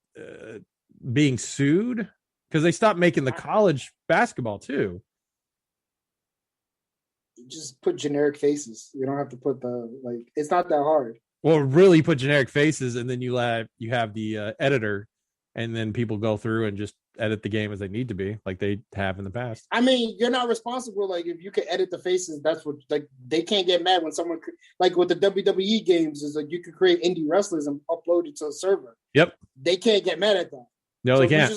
[SPEAKER 3] being sued because they stopped making the college basketball too?
[SPEAKER 5] Just put generic faces. You don't have to put it's not that hard.
[SPEAKER 3] Well, really put generic faces, and then you have the editor, and then people go through and just edit the game as they need to be, like they have in the past.
[SPEAKER 5] I mean, you're not responsible. Like, if you can edit the faces, that's what, they can't get mad when someone, like with the WWE games, is like you could create indie wrestlers and upload it to a server.
[SPEAKER 3] Yep.
[SPEAKER 5] They can't get mad at that.
[SPEAKER 3] No, they can't.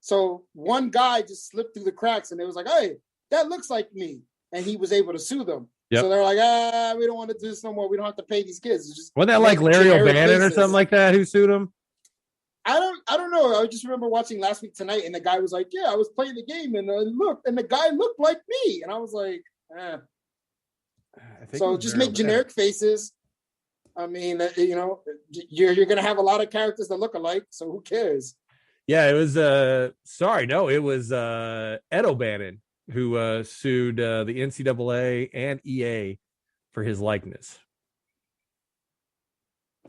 [SPEAKER 5] So one guy just slipped through the cracks, and it was like, hey, that looks like me. And he was able to sue them. Yep. So they're like, we don't want to do this no more. We don't have to pay these kids. It's just,
[SPEAKER 3] wasn't that like Larry O'Bannon or something like that who sued him?
[SPEAKER 5] I don't know. I just remember watching Last Week Tonight, and the guy was like, yeah, I was playing the game, and the guy looked like me. And I was like, So just make generic faces. I mean, you're going to have a lot of characters that look alike, so who cares?
[SPEAKER 3] Yeah, it was it was Ed O'Bannon who sued the NCAA and EA for his likeness.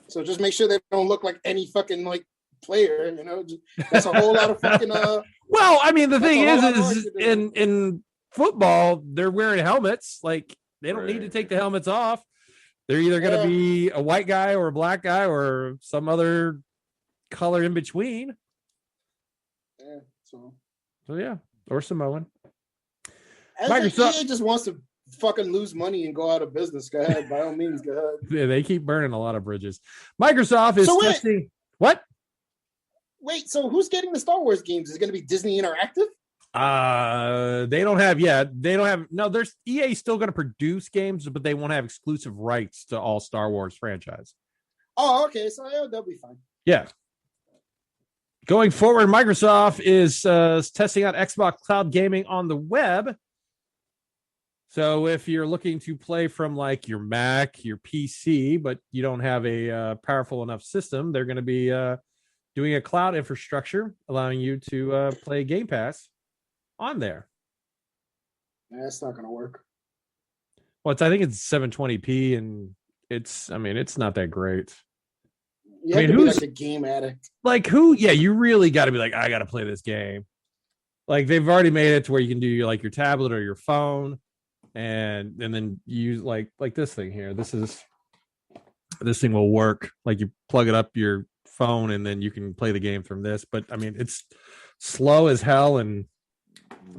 [SPEAKER 3] So
[SPEAKER 5] just make sure they don't look like any fucking player. That's a whole lot of fucking.
[SPEAKER 3] Well, I mean, the thing is in football they're wearing helmets. Like they don't need to take the helmets off. They're either going to be a white guy or a black guy or some other color in between.
[SPEAKER 5] Yeah. So
[SPEAKER 3] yeah, or Samoan.
[SPEAKER 5] Microsoft EA just wants to fucking lose money and go out of business. Go ahead, by all means, go ahead.
[SPEAKER 3] Yeah, they keep burning a lot of bridges. Microsoft is testing. What?
[SPEAKER 5] Wait, so who's getting the Star Wars games? Is it going to be Disney Interactive?
[SPEAKER 3] They don't have yet. They don't have. No, there's EA still going to produce games, but they won't have exclusive rights to all Star Wars franchise.
[SPEAKER 5] Oh, okay. So they'll be fine.
[SPEAKER 3] Yeah. Going forward, Microsoft is testing out Xbox Cloud Gaming on the web. So if you're looking to play from like your Mac, your PC, but you don't have a powerful enough system, they're going to be doing a cloud infrastructure, allowing you to play Game Pass on there.
[SPEAKER 5] That's not going to work.
[SPEAKER 3] Well, I think it's 720p, and it's not that great.
[SPEAKER 5] You have to be like a game addict.
[SPEAKER 3] Like who? Yeah, you really got to be like, I got to play this game. Like they've already made it to where you can do your tablet or your phone. And then use like this thing here. This thing will work. Like you plug it up your phone and then you can play the game from this. But I mean, it's slow as hell and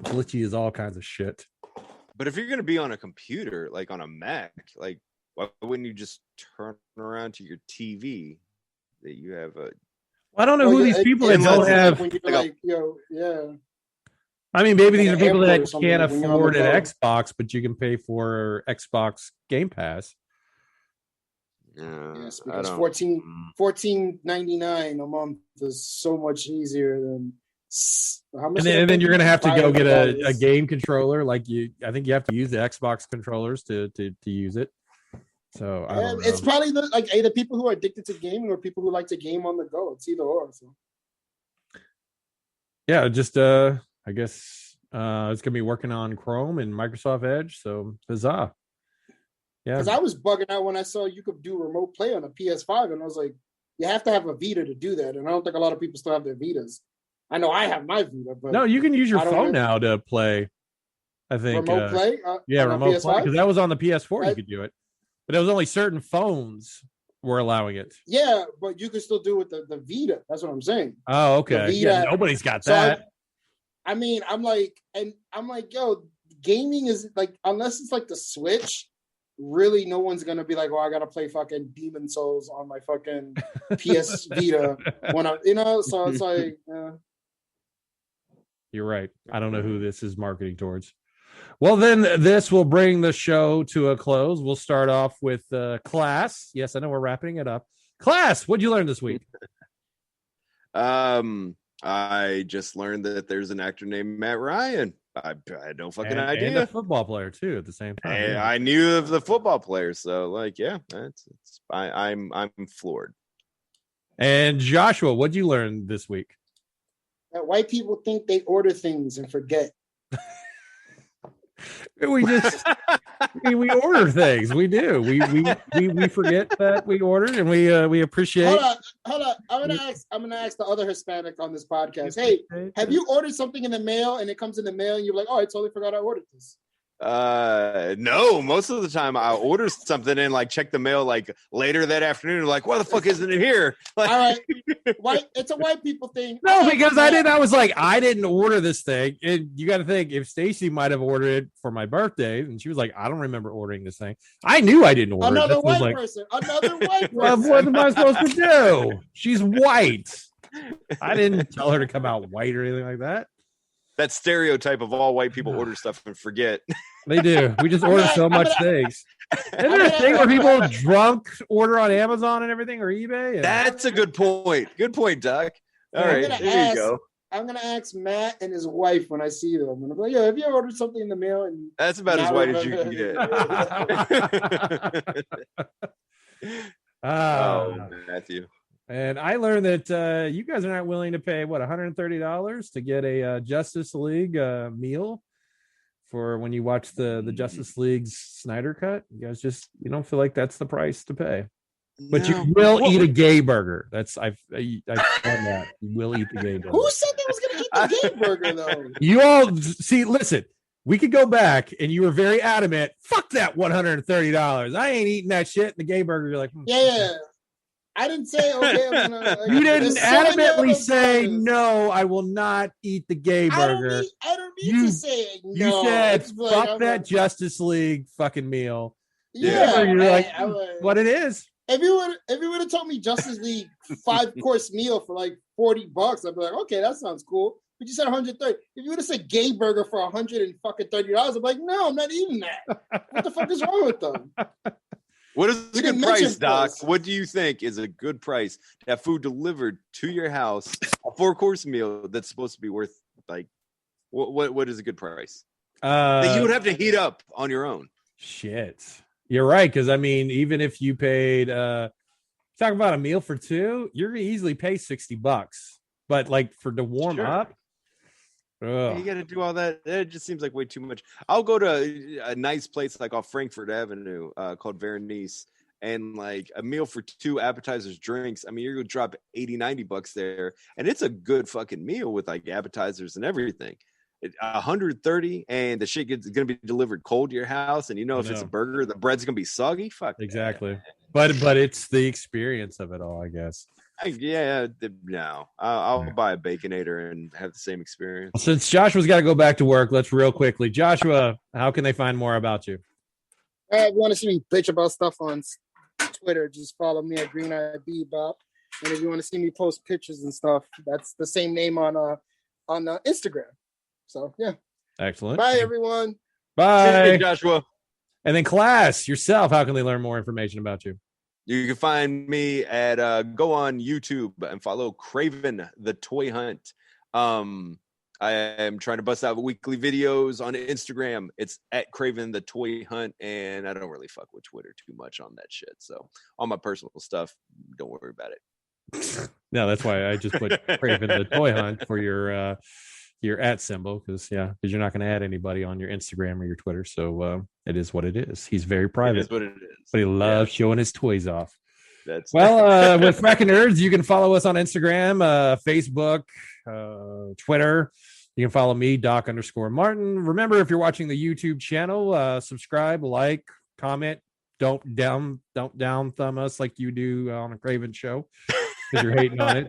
[SPEAKER 3] glitchy as all kinds of shit.
[SPEAKER 4] But if you're gonna be on a computer, like on a Mac, like why wouldn't you just turn around to your TV that you have a?
[SPEAKER 3] Well, I don't know who these people that don't have. I mean, maybe these are people that can't afford an Xbox, but you can pay for Xbox Game Pass.
[SPEAKER 5] Yes, because $14.99 a month is so much easier than how much.
[SPEAKER 3] And then you're gonna have to go get a game controller. I think you have to use the Xbox controllers to use it. So
[SPEAKER 5] it's probably either people who are addicted to gaming or people who like to game on the go. It's either or. So.
[SPEAKER 3] Yeah, just I guess it's going to be working on Chrome and Microsoft Edge. So huzzah. Yeah.
[SPEAKER 5] Because I was bugging out when I saw you could do remote play on a PS5. And I was like, you have to have a Vita to do that. And I don't think a lot of people still have their Vitas. I know I have my Vita, but
[SPEAKER 3] No, you can use your
[SPEAKER 5] I don't
[SPEAKER 3] phone
[SPEAKER 5] really-
[SPEAKER 3] now to play. I think
[SPEAKER 5] remote play.
[SPEAKER 3] yeah,
[SPEAKER 5] on a
[SPEAKER 3] remote play,
[SPEAKER 5] PS5?
[SPEAKER 3] because that was on the PS4. You
[SPEAKER 5] Right.
[SPEAKER 3] could do it, but it was only certain phones were allowing it.
[SPEAKER 5] Yeah, but you can still do it with the Vita. That's what I'm saying.
[SPEAKER 3] Oh, okay.
[SPEAKER 5] The
[SPEAKER 3] Yeah,
[SPEAKER 5] Vita-
[SPEAKER 3] nobody's got
[SPEAKER 5] So
[SPEAKER 3] that.
[SPEAKER 5] I mean, I'm like, yo, gaming is like, unless it's like the Switch, really, no one's gonna be like, oh, I gotta play fucking Demon Souls on my fucking PS Vita when I, So it's like,
[SPEAKER 3] You're right. I don't know who this is marketing towards. Well, then this will bring the show to a close. We'll start off with Class. Yes, I know we're wrapping it up. Class, what'd you learn this week?
[SPEAKER 4] I just learned that there's an actor named Matt Ryan. I had no fucking idea.
[SPEAKER 3] And a football player too at the same time.
[SPEAKER 4] And
[SPEAKER 3] Yeah.
[SPEAKER 4] I knew of the football players, so like, yeah, I'm floored.
[SPEAKER 3] And Joshua, what'd you learn this week?
[SPEAKER 5] that white people think they order things and forget.
[SPEAKER 3] We just we order things. We do. We forget that we ordered, and we appreciate.
[SPEAKER 5] Hold on. I'm gonna ask the other Hispanic on this podcast. Hey, have you ordered something in the mail and it comes in the mail and you're like, oh, I totally forgot I ordered this?
[SPEAKER 4] No, most of the time I order something and like check the mail like later that afternoon, like, why the fuck isn't it here? Like,
[SPEAKER 5] all right, it's a white people thing.
[SPEAKER 3] No, because I was like, I didn't order this thing. And you got to think, if Stacy might have ordered it for my birthday, and she was like, I don't remember ordering this thing. I knew I didn't order
[SPEAKER 5] Another
[SPEAKER 3] it.
[SPEAKER 5] white person.
[SPEAKER 3] Well, what am I supposed to do? She's white. I didn't tell her to come out white or anything like that.
[SPEAKER 4] that stereotype of all white people order stuff and forget.
[SPEAKER 3] They do. We just order so much things. Isn't there a thing where people drunk order on Amazon and everything, or eBay? And...
[SPEAKER 4] That's a good point. Good point, Doc. All right, there you go.
[SPEAKER 5] I'm gonna ask Matt and his wife when I see them. I'm gonna be like, "Yo, have you ordered something in the mail?" And
[SPEAKER 4] that's about as white as you can get. Oh, Matthew.
[SPEAKER 3] And I learned that you guys are not willing to pay $130 to get a Justice League meal for when you watch the Justice League's Snyder Cut. You guys you don't feel like that's the price to pay. But you will eat a gay burger. I've done that. You will eat the gay burger.
[SPEAKER 5] Who said they was gonna eat the gay burger though?
[SPEAKER 3] You all see. Listen, we could go back, and you were very adamant. Fuck that $130. I ain't eating that shit. The gay burger. You're like,
[SPEAKER 5] yeah. I didn't say okay.
[SPEAKER 3] You didn't adamantly say no. I will not eat the gay burger.
[SPEAKER 5] I don't need to say no.
[SPEAKER 3] You said fuck that Justice League fucking meal.
[SPEAKER 5] Yeah,
[SPEAKER 3] you're like what it is.
[SPEAKER 5] If you would have told me Justice League 5-course meal for like $40, I'd be like, okay, that sounds cool. But you said 130. If you would have said gay burger for $130, I'd be like, no, I'm not eating that. What the fuck is wrong with them?
[SPEAKER 4] What is a good price, Doc? What do you think is a good price to have food delivered to your house, a 4-course meal that's supposed to be worth like what is a good price that you would have to heat up on your own?
[SPEAKER 3] Shit, you're right. Because I mean, even if you paid, talk about a meal for two, you're gonna easily pay $60. But like to warm up.
[SPEAKER 4] You got to do all that. It just seems like way too much. I'll go to a nice place like off Frankfurt Avenue called Vernice, and like a meal for 2 appetizers, drinks. I mean, you're going to drop $80-$90 there, and it's a good fucking meal with like appetizers and everything. $130, and the shit is going to be delivered cold to your house, and if it's a burger, the bread's going to be soggy. Fuck
[SPEAKER 3] exactly. But it's the experience of it all, I guess.
[SPEAKER 4] No. I'll buy a Baconator and have the same experience.
[SPEAKER 3] Since Joshua's got to go back to work, let's real quickly. Joshua, how can they find more about you?
[SPEAKER 5] If you want to see me bitch about stuff on Twitter, just follow me at Green Eye Bebop. And if you want to see me post pictures and stuff, that's the same name on Instagram. So yeah.
[SPEAKER 3] Excellent.
[SPEAKER 5] Bye everyone.
[SPEAKER 3] Bye,
[SPEAKER 4] hey, Joshua.
[SPEAKER 3] And then Class yourself. How can they learn more information about you?
[SPEAKER 4] You can find me at go on YouTube and follow Craven the Toy Hunt. I am trying to bust out weekly videos on Instagram. It's at Craven the Toy Hunt, and I don't really fuck with Twitter too much on that shit. So all my personal stuff, don't worry about it.
[SPEAKER 3] No, that's why I just put Craven the Toy Hunt for your at symbol, because you're not going to add anybody on your Instagram or your Twitter, so it is what it is. He's very private.
[SPEAKER 4] It is what it is.
[SPEAKER 3] But he loves showing his toys off.
[SPEAKER 4] That's
[SPEAKER 3] With Frackin' Nerds, you can follow us on Instagram, Facebook, Twitter. You can follow me, Doc_Martin. Remember, if you're watching the YouTube channel, subscribe, like, comment. Don't down thumb us like you do on a Craven show because you're hating on it.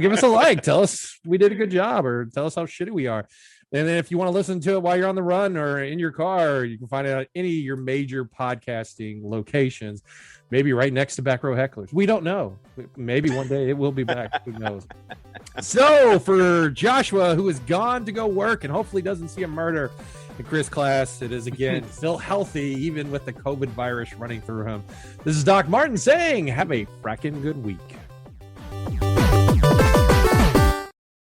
[SPEAKER 3] Give us a like. Tell us we did a good job, or tell us how shitty we are. And then if you want to listen to it while you're on the run or in your car, you can find it at any of your major podcasting locations. Maybe right next to Back Row Hecklers. We don't know. Maybe one day it will be back. Who knows? So for Joshua, who is gone to go work and hopefully doesn't see a murder in Chris' class, it is again still healthy, even with the COVID virus running through him. This is Doc Martin saying, have a frackin' good week.